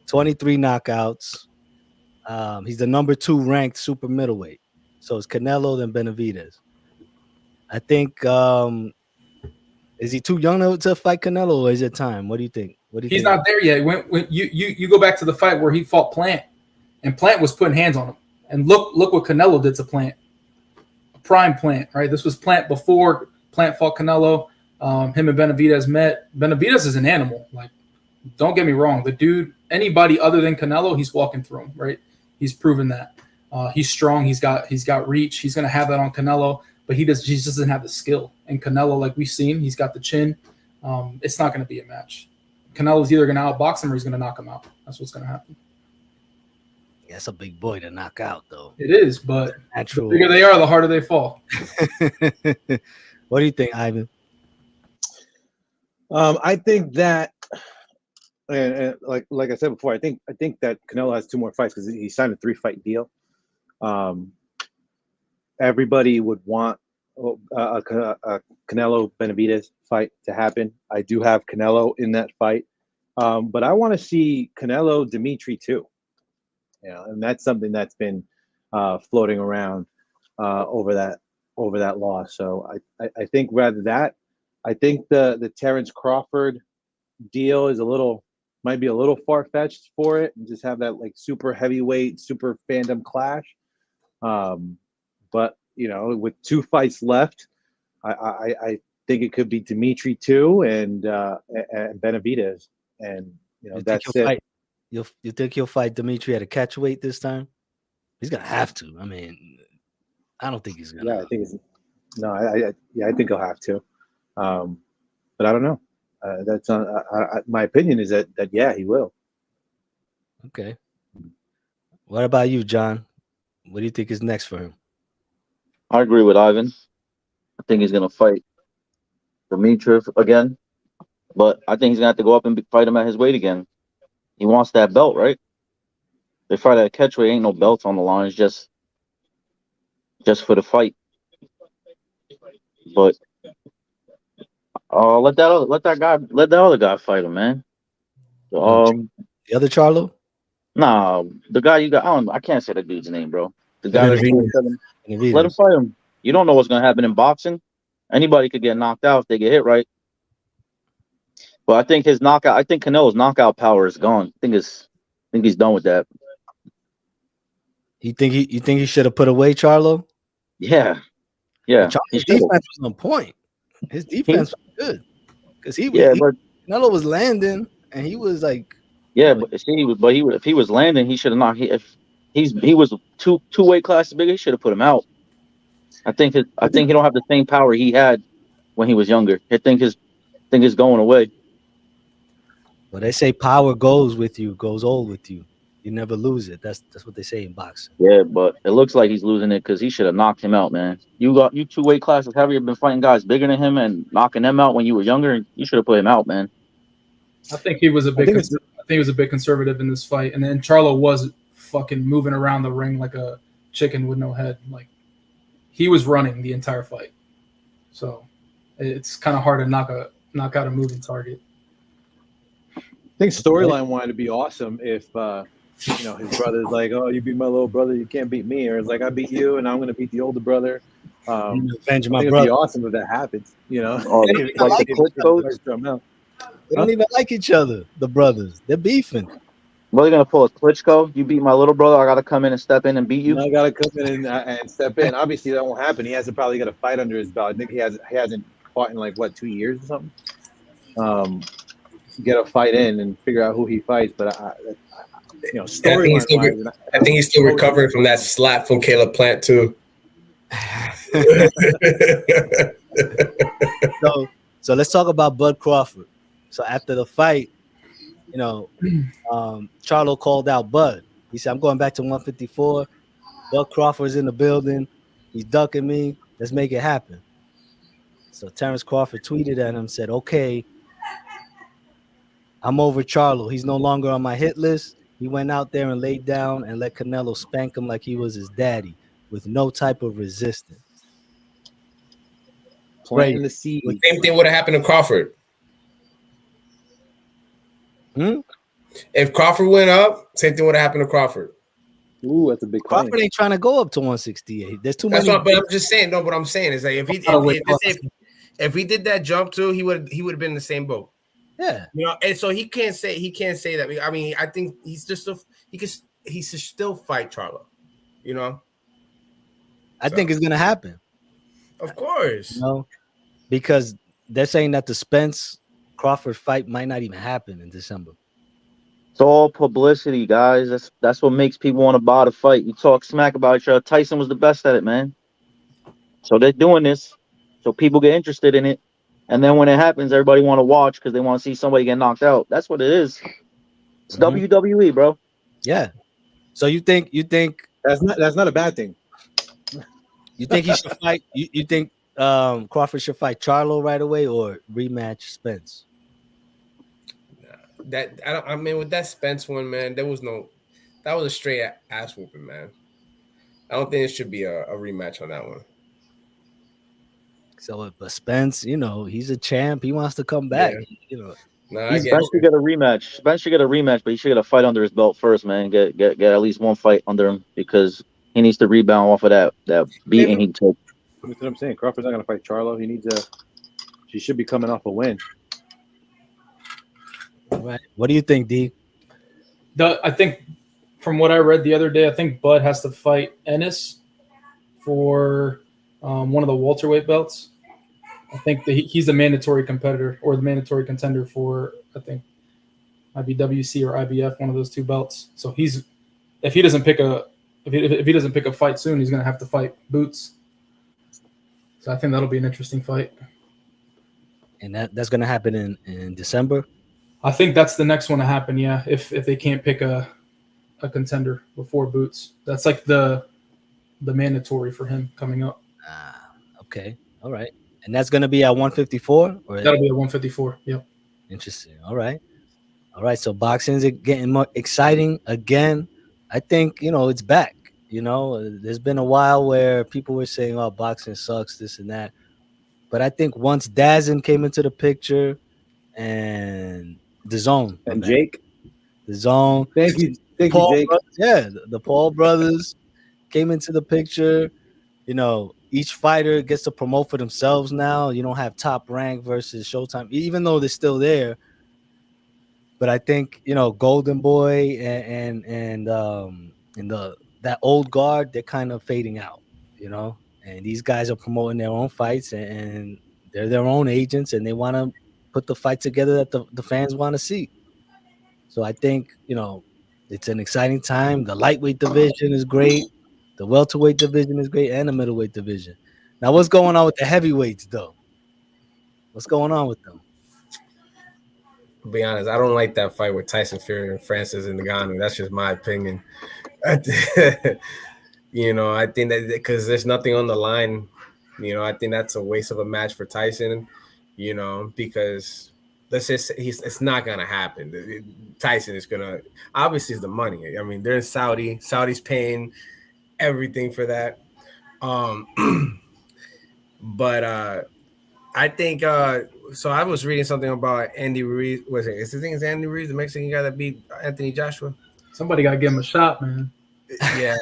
23 knockouts. He's the number 2 ranked super middleweight. So it's Canelo then Benavidez. I think is he too young to fight Canelo, or is it time? What do you think? He's not there yet. When you go back to the fight where he fought Plant, and Plant was putting hands on him. And look what Canelo did to Plant. Prime Plant, right? This was Plant before Plant fought Canelo. Him and Benavidez met. Benavidez is an animal. Like, don't get me wrong. The dude, anybody other than Canelo, he's walking through him, right? He's proven that. He's strong. He's got reach. He's going to have that on Canelo, but he just doesn't have the skill. And Canelo, like we've seen, he's got the chin. It's not going to be a match. Canelo's either going to outbox him or he's going to knock him out. That's what's going to happen. That's a big boy to knock out, though. It is, but natural. The bigger they are, the harder they fall. What do you think, Ivan? I think that, and like I said before, I think that Canelo has 2 more fights because he signed a 3-fight deal. Everybody would want a Canelo Benavidez fight to happen. I do have Canelo in that fight, but I want to see Canelo Dimitri too. And that's something that's been floating around over that loss. So I think rather that, I think the Terrence Crawford deal is might be a little far-fetched for it, and just have that like super heavyweight, super fandom clash. But with 2 fights left, I think it could be Dimitri too, and Benavidez, and that's it. You think he'll fight Dimitri at a catch weight this time? He's gonna have to. I mean, I don't think he's gonna. Yeah, I think I think he'll have to. But I don't know. That's my opinion is that yeah, he will. Okay. What about you, John? What do you think is next for him? I agree with Ivan. I think he's gonna fight Dimitrov again, but I think he's gonna have to go up and fight him at his weight again. He wants that belt, right? They fight at a catchweight, ain't no belts on the line. It's just for the fight. But let that other guy fight him, man. The other Charlo? Nah, the guy you got. I can't say the dude's name, bro. The guy that's Benavidez. let him fight him. You don't know what's gonna happen in boxing. Anybody could get knocked out if they get hit right. But I think Canelo's knockout power is gone. I think he's done with that. You think he should have put away Charlo? Yeah. Charlo's defense was on point. His defense was good because Canelo was landing and he was like, if he was landing, he should have knocked. If he was two weight classes bigger, he should have put him out. I think he don't have the same power he had when he was younger. I think it's going away. Well, they say power goes old with you. You never lose it. That's what they say in boxing. Yeah, but it looks like he's losing it because he should have knocked him out, man. You 2 weight classes. Have you been fighting guys bigger than him and knocking them out when you were younger? You should have put him out, man. I think he was a bit conservative in this fight, and then Charlo was fucking moving around the ring like a chicken with no head. Like he was running the entire fight, so it's kind of hard to knock out a moving target. I think storyline wanted to be awesome if his brother's like, oh, you beat my little brother, you can't beat me, or it's like I beat you and I'm gonna beat the older brother. Avenge my brother. It'd be awesome if that happens. They don't even like each other. The brothers, they're beefing. What are they gonna pull a Klitschko? You beat my little brother, I gotta come in and step in and beat you. I gotta come in and step in. Obviously, that won't happen. He hasn't probably got a fight under his belt. I think he hasn't fought in like 2 years or something. Get a fight in and figure out who he fights. But storyline. I think he's still recovering from that slap from Caleb Plant too. So let's talk about Bud Crawford. So after the fight, Charlo called out Bud. He said, "I'm going back to 154. Bud Crawford's in the building. He's ducking me. Let's make it happen." So Terrence Crawford tweeted at him, said, "Okay, I'm over Charlo. He's no longer on my hit list. He went out there and laid down and let Canelo spank him like he was his daddy with no type of resistance." Planting the seed. The same thing would have happened to Crawford. If Crawford went up, same thing would have happened to Crawford. Ooh, that's a big Crawford claim. ain't trying to go up to 168. There's too many. But I'm just saying. No, what I'm saying is like if he did that jump too, he would have been in the same boat. Yeah, and so he can't say that. I mean, I think he should still fight Charlo. I think it's gonna happen. Of course. Because they're saying that the Spence Crawford fight might not even happen in December. It's all publicity, guys. That's what makes people want to buy the fight. You talk smack about each other. Tyson was the best at it, man. So they're doing this so people get interested in it. And then when it happens, everybody want to watch because they want to see somebody get knocked out. That's what it is. It's WWE, bro. Yeah. So you think that's not a bad thing. You think he should fight? You think Crawford should fight Charlo right away or rematch Spence? With that Spence one, man, that was a straight ass whooping, man. I don't think it should be a rematch on that one. So, but Spence, he's a champ. He wants to come back. Spence should get a rematch. Spence should get a rematch, but he should get a fight under his belt first, man. Get at least one fight under him because he needs to rebound off of that beating he took. That's what I'm saying. Crawford's not going to fight Charlo. He should be coming off a win. Right. What do you think, D? I think from what I read the other day, I think Bud has to fight Ennis for one of the welterweight belts. I think that he's the mandatory competitor or the mandatory contender for, I think, IBWC or IBF, one of those two belts. So if he doesn't pick a fight soon, he's going to have to fight Boots. So I think that'll be an interesting fight. And that's going to happen in December? I think that's the next one to happen, yeah, if they can't pick a contender before Boots. That's like the mandatory for him coming up. Okay. All right. And that's gonna be at 154 or That'll be at 154. Yep. interesting. All right. All right. So boxing's getting more exciting again. I think, it's back. There's been a while where people were saying, oh, boxing sucks, this and that. But I think once Dazin came into the picture and the zone, my And bad. Jake, The zone. thank you, Paul Jake. brothers, yeah, the Paul brothers came into the picture. Each fighter gets to promote for themselves now. You don't have Top Rank versus Showtime, even though they're still there. But I think Golden Boy and the that old guard, they're kind of fading out. And these guys are promoting their own fights, and they're their own agents, and they want to put the fight together that the fans want to see. So I think it's an exciting time. The lightweight division is great. The welterweight division is great, and the middleweight division. Now, what's going on with the heavyweights, though? What's going on with them? To be honest, I don't like that fight with Tyson Fury and Francis Ngannou. That's just my opinion. I think that because there's nothing on the line. I think that's a waste of a match for Tyson. Because it's not gonna happen. Tyson is gonna obviously it's the money. I mean, they're in Saudi. Saudi's paying everything for that. But I think so. I was reading something about Andy Ruiz. Was it? Is his name is Andy Ruiz, the Mexican guy that beat Anthony Joshua? Somebody got to give him a shot, man. Yeah.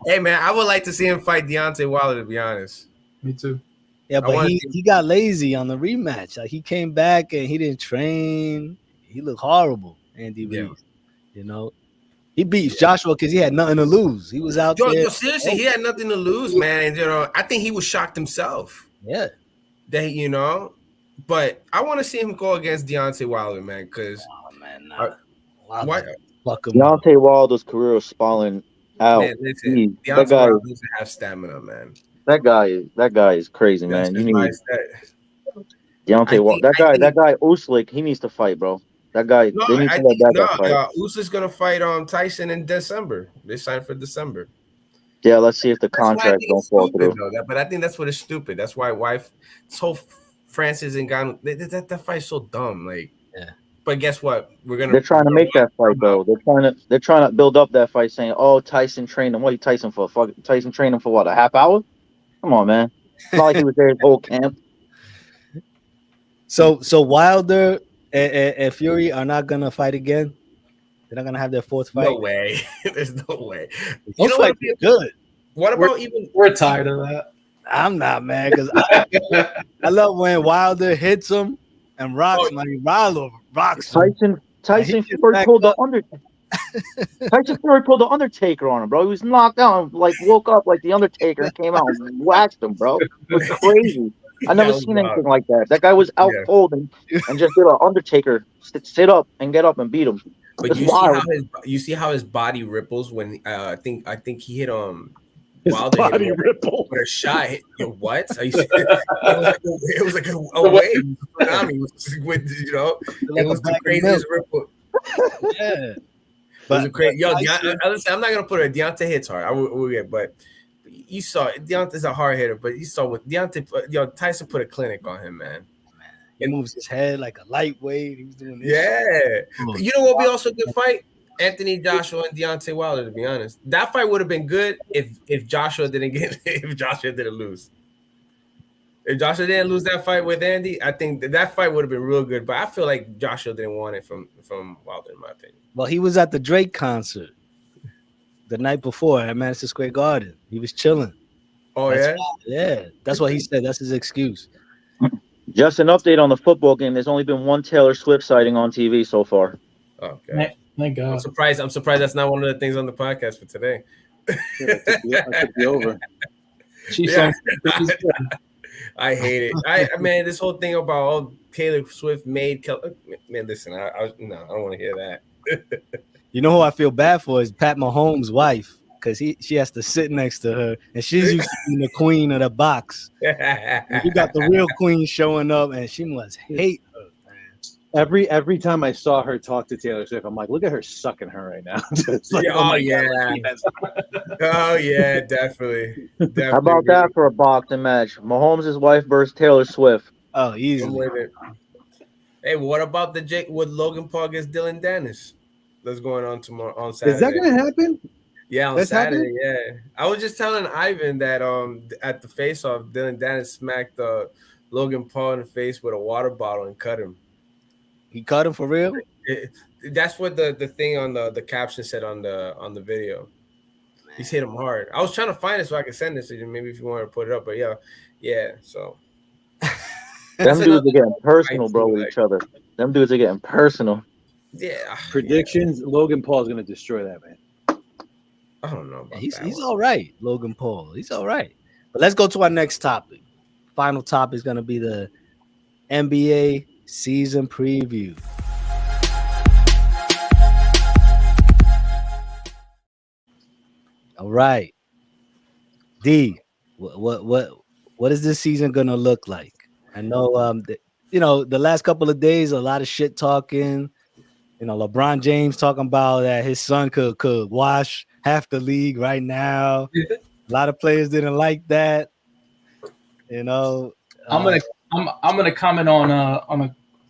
Hey, man, I would like to see him fight Deontay Wilder, to be honest. Me too. Yeah, but he got lazy on the rematch. Like, he came back and he didn't train. He looked horrible, Andy Ruiz. He beat Joshua because he had nothing to lose. He was out there. Seriously, he had nothing to lose, man. I think he was shocked himself. Yeah. That but I want to see him go against Deontay Wilder, man. Because why? Deontay Wilder's career is spalling out. Man, listen, Deontay Wilder doesn't have stamina, man. That guy is crazy, man. You need Deontay Wilder. That guy Uslik, he needs to fight, bro. That guy. They need to let that guy fight. Usyk's gonna fight Tyson in December. They signed for December. Yeah, let's see if the contracts don't fall through. But I think that's what is stupid. That's why so Francis and Ngannou, that fight's so dumb. Like, yeah. But guess what? They're trying to make that fight though. They're trying to build up that fight, saying, "Oh, Tyson trained him. What Tyson for? Tyson trained him for what? A half hour? Come on, man. It's not like he was there his whole camp." So Wilder and Fury are not gonna fight again. They're not gonna have their fourth fight. No way. There's no way. You know what? Good. What about we're tired of that. I'm not, man, because I love when Wilder hits him and rocks. Wilder rocks him. Tyson Fury pulled the Undertaker. Tyson Fury pulled the Undertaker on him, bro. He was knocked out, like woke up like the Undertaker and came out and waxed him, bro. It was crazy. I never seen anything like that. That guy was out cold and just did an Undertaker sit up and get up and beat him. But you see how his body ripples when I think he hit his Wilder body ripple with a shot. What? Are you it was like a wave tsunami. It was the craziest ripple. Yeah. But crazy. Listen, I'm not gonna put it. Deontay hits hard. I will get, but you saw Deontay's a hard hitter. But you saw what Deontay, Tyson put a clinic on him, man. He moves his head like a lightweight. He was doing this. Yeah. You know what would be also a good fight? Anthony Joshua and Deontay Wilder. To be honest, that fight would have been good if Joshua didn't lose. If Joshua didn't lose that fight with Andy, I think that fight would have been real good. But I feel like Joshua didn't want it from Wilder, in my opinion. Well, he was at the Drake concert the night before at Madison Square Garden. He was chilling. Oh, yeah. That's what he said. That's his excuse. Just an update on the football game. There's only been one Taylor Swift sighting on TV so far. Okay. Thank God. I'm surprised that's not one of the things on the podcast for today. I took you over. I hate it. Man, this whole thing about Taylor Swift made man. Listen, I don't want to hear that. You know who I feel bad for is Pat Mahomes' wife, because she has to sit next to her, and she's used to being the queen of the box. And you got the real queen showing up, and she must hate her, man. Every time I saw her talk to Taylor Swift, I'm like, look at her sucking her right now. Just like, Yeah, oh my yeah. Oh yeah, definitely. How Definitely about with that it. for a boxing match? Mahomes' wife versus Taylor Swift. Oh, I'm easily. with it. Hey, what about the Jake with Logan Paul against Dylan Dennis? That's going on tomorrow on Is that Saturday. gonna happen? Yeah, on That's Saturday. happening? Yeah, I was just telling Ivan that at the face off, Dylan Dennis smacked Logan Paul in the face with a water bottle and cut him. He cut him for real? It, that's what the thing on the caption said on the video. He's hit him hard. I was trying to find it so I could send this to you. Maybe if you want to put it up, but yeah. So that's Them dudes another are getting fight personal, bro, too. with Like, each other. Them dudes are getting personal. yeah, Predictions: Logan Paul's gonna destroy that man. I don't know about He's that he's one. all right, Logan Paul. He's all right. But let's go to our next topic. Final topic is going to be the NBA season preview. All right, D. What is this season going to look like? I know, the last couple of days, a lot of shit talking. LeBron James talking about that his son could wash half the league right now. A lot of players didn't like that. You know, I'm uh, gonna I'm gonna comment on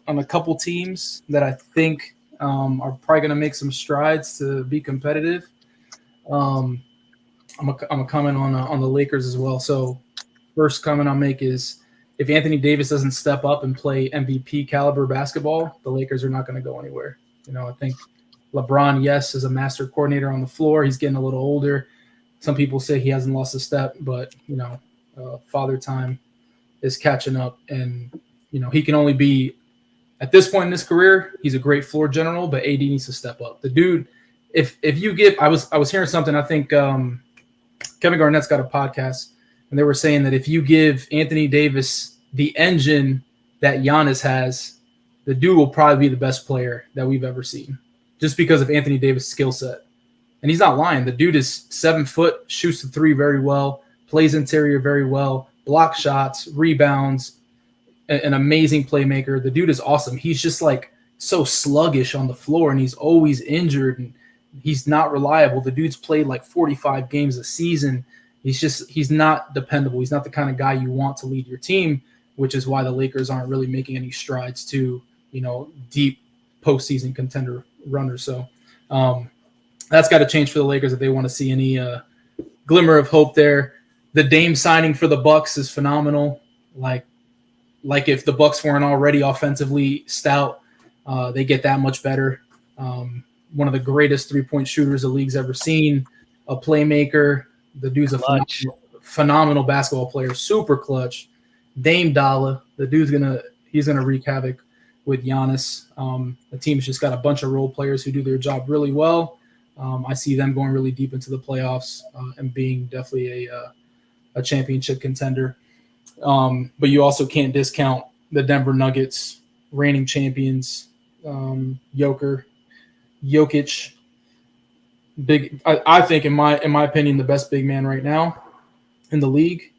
a couple teams that I think are probably gonna make some strides to be competitive. Um, I'm a comment on the Lakers as well. So first comment I'll make is if Anthony Davis doesn't step up and play MVP caliber basketball, the Lakers are not going to go anywhere. I think LeBron, yes, is a master coordinator on the floor. He's getting a little older. Some people say he hasn't lost a step, but father time is catching up, and he can only be at this point in his career. He's a great floor general, but AD needs to step up. The dude, if you give, I was hearing something. I think Kevin Garnett's got a podcast, and they were saying that if you give Anthony Davis the engine that Giannis has, the dude will probably be the best player that we've ever seen, just because of Anthony Davis' skill set. And he's not lying. The dude is 7 foot, shoots the three very well, plays interior very well, block shots, rebounds, an amazing playmaker. The dude is awesome. He's just like so sluggish on the floor, and he's always injured, and he's not reliable. The dude's played like 45 games a season. He's not dependable. He's not the kind of guy you want to lead your team, which is why the Lakers aren't really making any strides to, deep postseason contender runners. So that's got to change for the Lakers if they want to see any glimmer of hope there. The Dame signing for the Bucks is phenomenal. Like if the Bucks weren't already offensively stout, they get that much better. One of the greatest three-point shooters the league's ever seen, a playmaker. The dude's a phenomenal basketball player, super clutch. Dame Dalla, the dude's he's gonna wreak havoc with Giannis. The team's just got a bunch of role players who do their job really well. I see them going really deep into the playoffs and being definitely a championship contender. But you also can't discount the Denver Nuggets, reigning champions, Jokic, big. I think, in my opinion, the best big man right now in the league.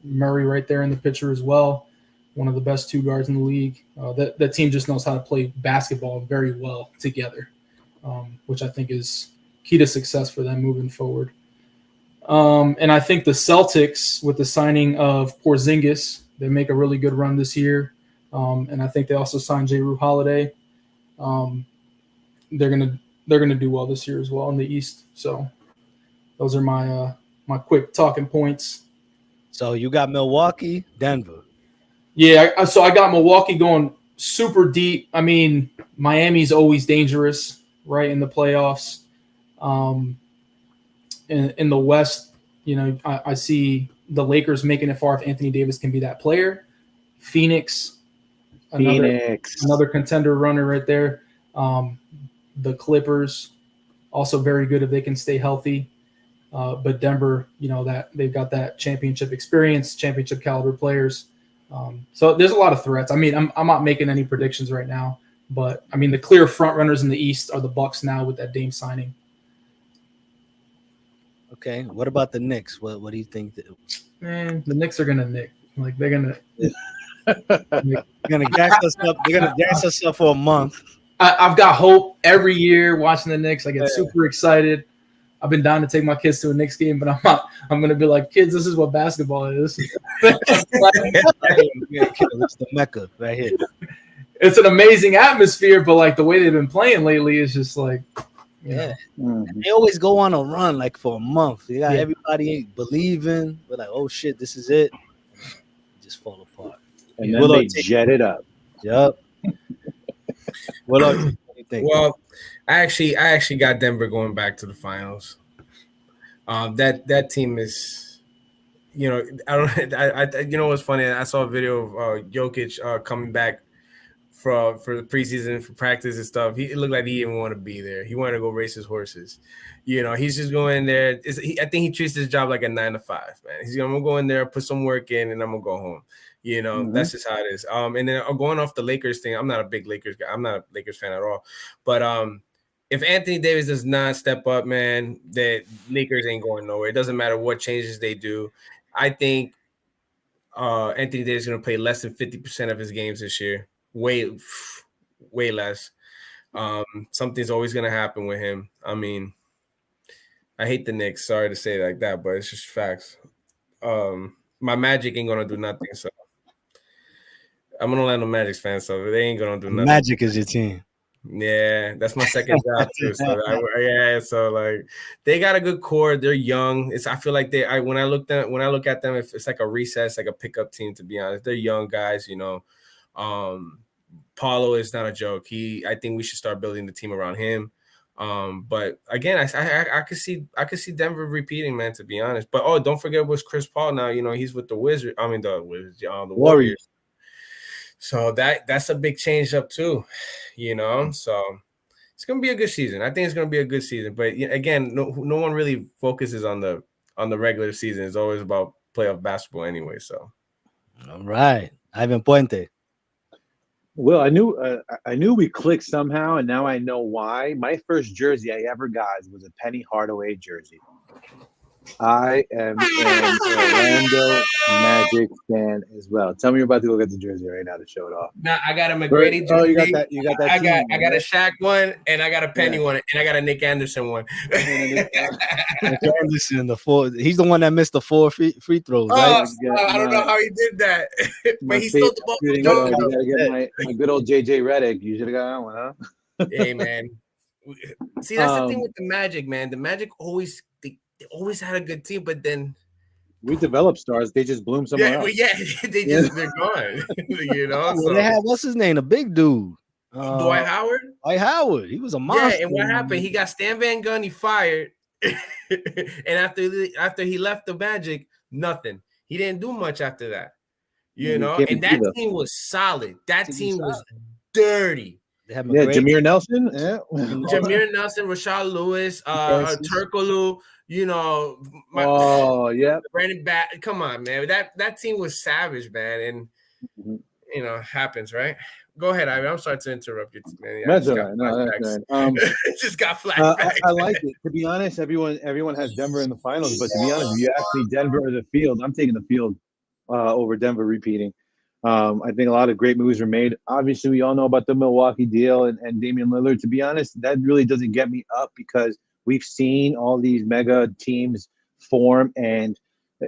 Murray right there in the picture as well, one of the best two guards in the league. That team just knows how to play basketball very well together, which I think is key to success for them moving forward. And I think the Celtics, with the signing of Porzingis, they make a really good run this year. And I think they also signed Jrue Holiday. They're gonna do well this year as well in the East. So those are my quick talking points. So you got Milwaukee, Denver. Yeah, so I got Milwaukee going super deep. I mean, Miami's always dangerous, right, in the playoffs. In the West, I see the Lakers making it far if Anthony Davis can be that player. Phoenix, another contender runner right there. The Clippers, also very good if they can stay healthy. But Denver, that they've got that championship experience, championship caliber players. So there's a lot of threats. I mean, I'm not making any predictions right now, but I mean the clear front runners in the East are the Bucks now with that Dame signing. Okay. What about the Knicks? What do you think? Man, the Knicks are gonna nick. Like they're gonna. They're gonna gas us up. They're gonna gas us up for a month. I've got hope every year watching the Knicks. I get super excited. I've been down to take my kids to a Knicks game, but I'm gonna be like, kids, this is what basketball is. It's the Mecca right here. It's an amazing atmosphere, but like the way they've been playing lately is just like, yeah. They always go on a run like for a month. You got everybody believing, but like, oh shit, this is it. Just fall apart. And then they jet it up. Yep. What else do you think? Well, I actually got Denver going back to the finals. That team is, you know, you know what's funny? I saw a video of Jokic coming back for the preseason for practice and stuff. It looked like he didn't want to be there. He wanted to go race his horses. You know, he's just going there. I think he treats his job like a 9 to 5, man. He's gonna go in there, put some work in, and I'm gonna go home. You know, that's just how it is. And then going off the Lakers thing, I'm not a big Lakers guy. I'm not a Lakers fan at all. But if Anthony Davis does not step up, man, the Lakers ain't going nowhere. It doesn't matter what changes they do. I think Anthony Davis is going to play less than 50% of his games this year. Way less. Something's always going to happen with him. I mean, I hate the Knicks. Sorry to say it like that, but it's just facts. My Magic ain't going to do nothing, so I'm going to let no Magic's fans, so they ain't going to do nothing. Magic is your team. Yeah, that's my second job too. So so like they got a good core. They're young. I feel like when I look at them, it's like a recess, like a pickup team. To be honest, they're young guys. You know, Paulo is not a joke. I think we should start building the team around him. But again, I could see Denver repeating, man. To be honest, but don't forget what's Chris Paul now. You know, he's with the Wizards. I mean the Warriors. So that's a big change up too, you know. So it's gonna be a good season. I think it's gonna be a good season. But again, no one really focuses on the regular season. It's always about playoff basketball anyway. So, all right, Ivan Puente. Well, I knew we clicked somehow, and now I know why. My first jersey I ever got was a Penny Hardaway jersey. I am an Orlando Magic fan as well. Tell me you're about to go get the jersey right now to show it off. Now I got a McGrady jersey. Oh, you got that. I got a Shaq one, and I got a Penny one, and I got a Nick Anderson one. Nick Anderson, he's the one that missed the 4 free throws. Right? I don't know how he did that, but he stole the ball. You gotta get my good old JJ Redick. You should have got that one, huh? Hey man, see that's the thing with the Magic, man. The Magic always. They always had a good team, but then we develop stars. They just bloom somewhere else. They're gone. You know, so they had what's his name, the big dude, Dwight Howard. Dwight Howard, he was a monster. Yeah, and what happened? He got Stan Van Gundy fired, and after he left the Magic, nothing. He didn't do much after that. You know, and that team was solid. That team was dirty. Jameer Nelson, Jameer Nelson, Rashad Lewis, Turkoglu, you know. Brandon come on, man. That team was savage, man, and you know, happens, right? Go ahead, Ivan. I'm sorry to interrupt you, man. That's all right. No, that's right. Just got flashbacks. I like it. To be honest, everyone has Denver in the finals, but to be honest, if you ask me Denver or the field, I'm taking the field over Denver repeating. I think a lot of great moves were made. Obviously, we all know about the Milwaukee deal and Damian Lillard. To be honest, that really doesn't get me up because we've seen all these mega teams form, and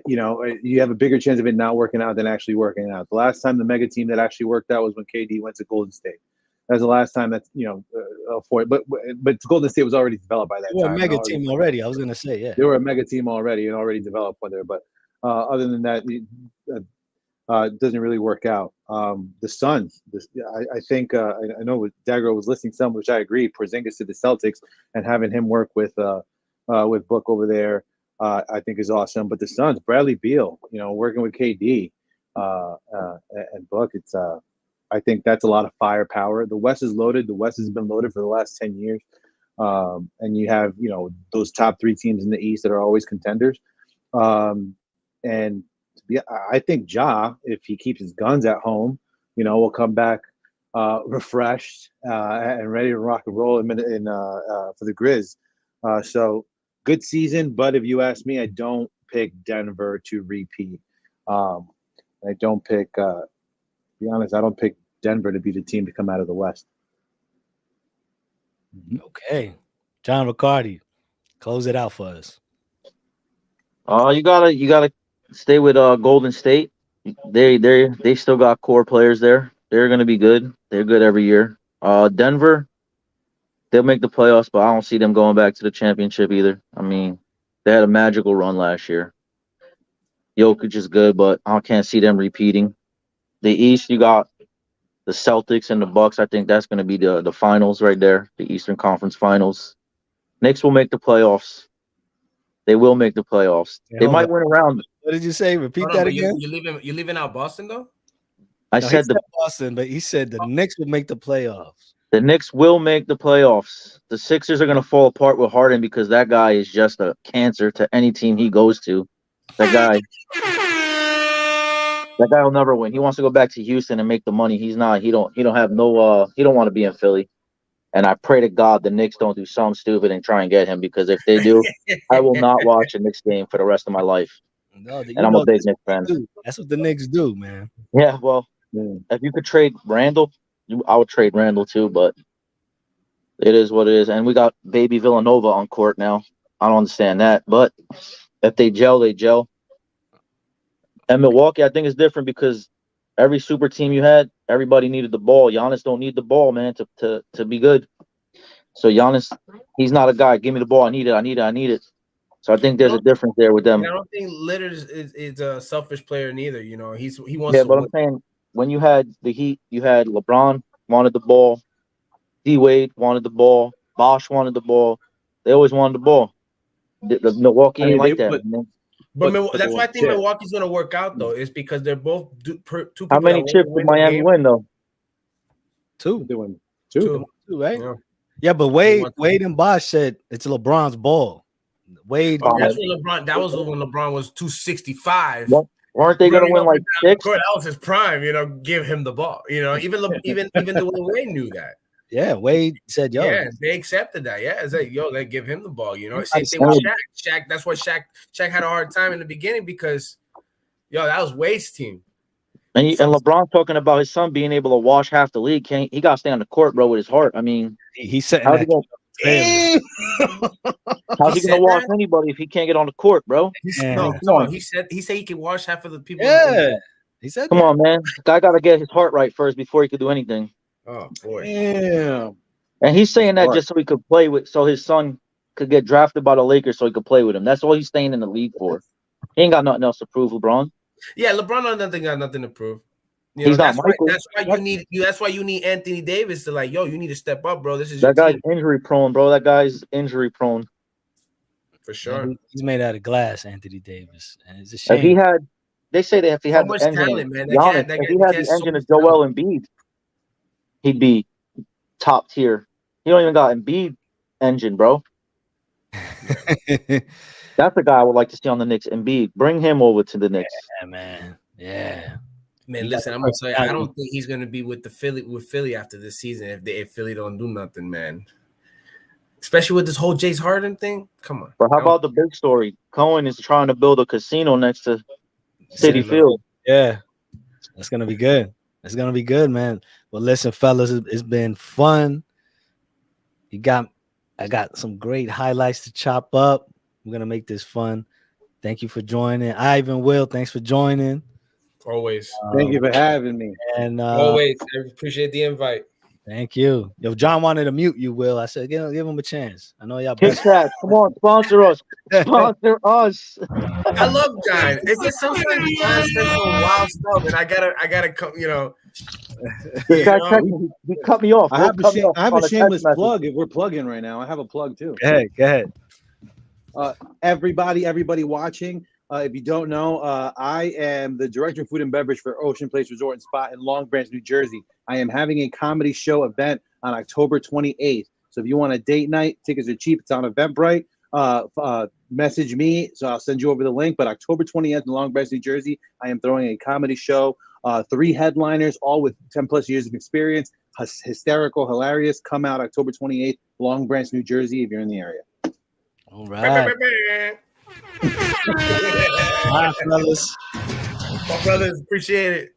you know you have a bigger chance of it not working out than actually working out. The last time the mega team that actually worked out was when KD went to Golden State. That's the last time that's for it. But Golden State was already developed by that time. They were a mega team already. I was gonna say, yeah, they were a mega team already and already developed one there. But other than that. It doesn't really work out. The Suns, I think I know Dagger was listing some, which I agree. Porzingis to the Celtics and having him work with Book over there, I think is awesome. But the Suns, Bradley Beal, working with KD and Book, it's I think that's a lot of firepower. The West is loaded. The West has been loaded for the last 10 years, and you have those top 3 teams in the East that are always contenders, and. Yeah, I think Ja, if he keeps his guns at home, will come back refreshed and ready to rock and roll for the Grizz. So good season, but if you ask me, I don't pick Denver to repeat. I don't pick be honest, I don't pick Denver to be the team to come out of the West. Okay. John Riccardi, close it out for us. You gotta stay with Golden State. They still got core players there. They're gonna be good. They're good every year. Denver, they'll make the playoffs, but I don't see them going back to the championship either. I mean, they had a magical run last year. Jokic is good, but I can't see them repeating. The East, you got the Celtics and the Bucks. I think that's gonna be the finals right there, the Eastern Conference Finals. Knicks will make the playoffs. They will make the playoffs. Hey, They hold might on. win around. What did you say? Repeat Hold that on, but again. you leaving out Boston though? I No, he said said Boston, but he said the Knicks would make the playoffs. the Knicks will make the playoffs. The Sixers are going to fall apart with Harden because that guy is just a cancer to any team he goes to. That guy will never win. He wants to go back to Houston and make the money. He's not. He don't have no. He don't want to be in Philly. And I pray to God the Knicks don't do something stupid and try and get him, because if they do, I will not watch a Knicks game for the rest of my life. No, And I'm a big Knicks fan. That's what the Knicks do, man. Yeah, well, if you could trade Randall, I would trade Randall too, but it is what it is. And we got baby Villanova on court now. I don't understand that. But if they gel, they gel. And Milwaukee, I think, is different because every super team you had, everybody needed the ball. Giannis don't need the ball, man, to be good. So Giannis, he's not a guy, give me the ball, I need it. So I think there's a difference there with them. I don't think Lillard is a selfish player neither. You know, he wants Yeah, to but win. I'm saying when you had the Heat, you had LeBron wanted the ball, D Wade wanted the ball, Bosh wanted the ball. They always wanted the ball. The Milwaukee ain't like that. But that's why I think Milwaukee's going to work out, though, is because they're both two people. How many chips did Miami win, though? Two. They win Two, right? Yeah. Yeah, but Wade and Bosh said it's LeBron's ball. Wade. That's when LeBron. That was when LeBron was 265. Yep. Weren't they going to win like 6? That was his prime. You know, give him the ball. You know, even the way Wade knew that. Yeah, Wade said, "Yo." Yeah, they accepted that. Yeah, it's like, yo, they give him the ball. You know, same thing with Shaq. That's why Shaq had a hard time in the beginning because, yo, that was Wade's team. And LeBron talking about his son being able to wash half the league. He got to stay on the court, bro, with his heart. I mean, he said, how's he going to wash anybody if he can't get on the court, bro? He said he can wash half of the people. Yeah, he said, "Come on, man, the guy got to get his heart right first before he could do anything." Oh boy, damn. And he's saying that just so he could play with, so his son could get drafted by the Lakers, so he could play with him. That's all he's staying in the league for. He ain't got nothing else to prove, LeBron. Yeah, LeBron got nothing to prove. You He's know, not Michael. That's why you need Anthony Davis to like, yo, you need to step up, bro. This is that guy's injury prone, bro. That guy's injury prone for sure. Yeah, he's made out of glass, Anthony Davis, and it's a shame. They say that if he had the engine, if he had the engine of Joel Embiid, he'd be top tier. He don't even got Embiid engine, bro. That's the guy I would like to see on the Knicks. Embiid, bring him over to the Knicks. Yeah, man. Yeah. Man, listen, I'm gonna tell you, I don't think he's gonna be with Philly after this season if Philly don't do nothing, man. Especially with this whole Jace Harden thing. Come on. But how about the big story? Cohen is trying to build a casino next to Citi Field. Yeah, that's gonna be good. It's gonna be good, man. Well, listen, fellas, it's been fun. I got some great highlights to chop up. We're gonna make this fun. Thank you for joining, Ivan. Will, thanks for joining. Always. Thank you for having me. And always, I appreciate the invite. Thank you. Yo, John wanted to mute you, Will. I said, give him a chance. I know y'all. Kit Kat, come on, sponsor us. Sponsor us. I love John. It's just sometimes John says some wild stuff, and I gotta come. You know, he cut me off. I have a shameless plug. If we're plugging right now, I have a plug too. Go ahead. Everybody watching. If you don't know, I am the director of food and beverage for Ocean Place Resort and Spa in Long Branch, New Jersey. I am having a comedy show event on October 28th. So if you want a date night, tickets are cheap. It's on Eventbrite. Message me, so I'll send you over the link. But October 20th in Long Branch, New Jersey, I am throwing a comedy show. 3 headliners, all with 10 plus years of experience. Hysterical, hilarious. Come out October 28th, Long Branch, New Jersey, if you're in the area. All right. All right, fellas. My brothers, appreciate it.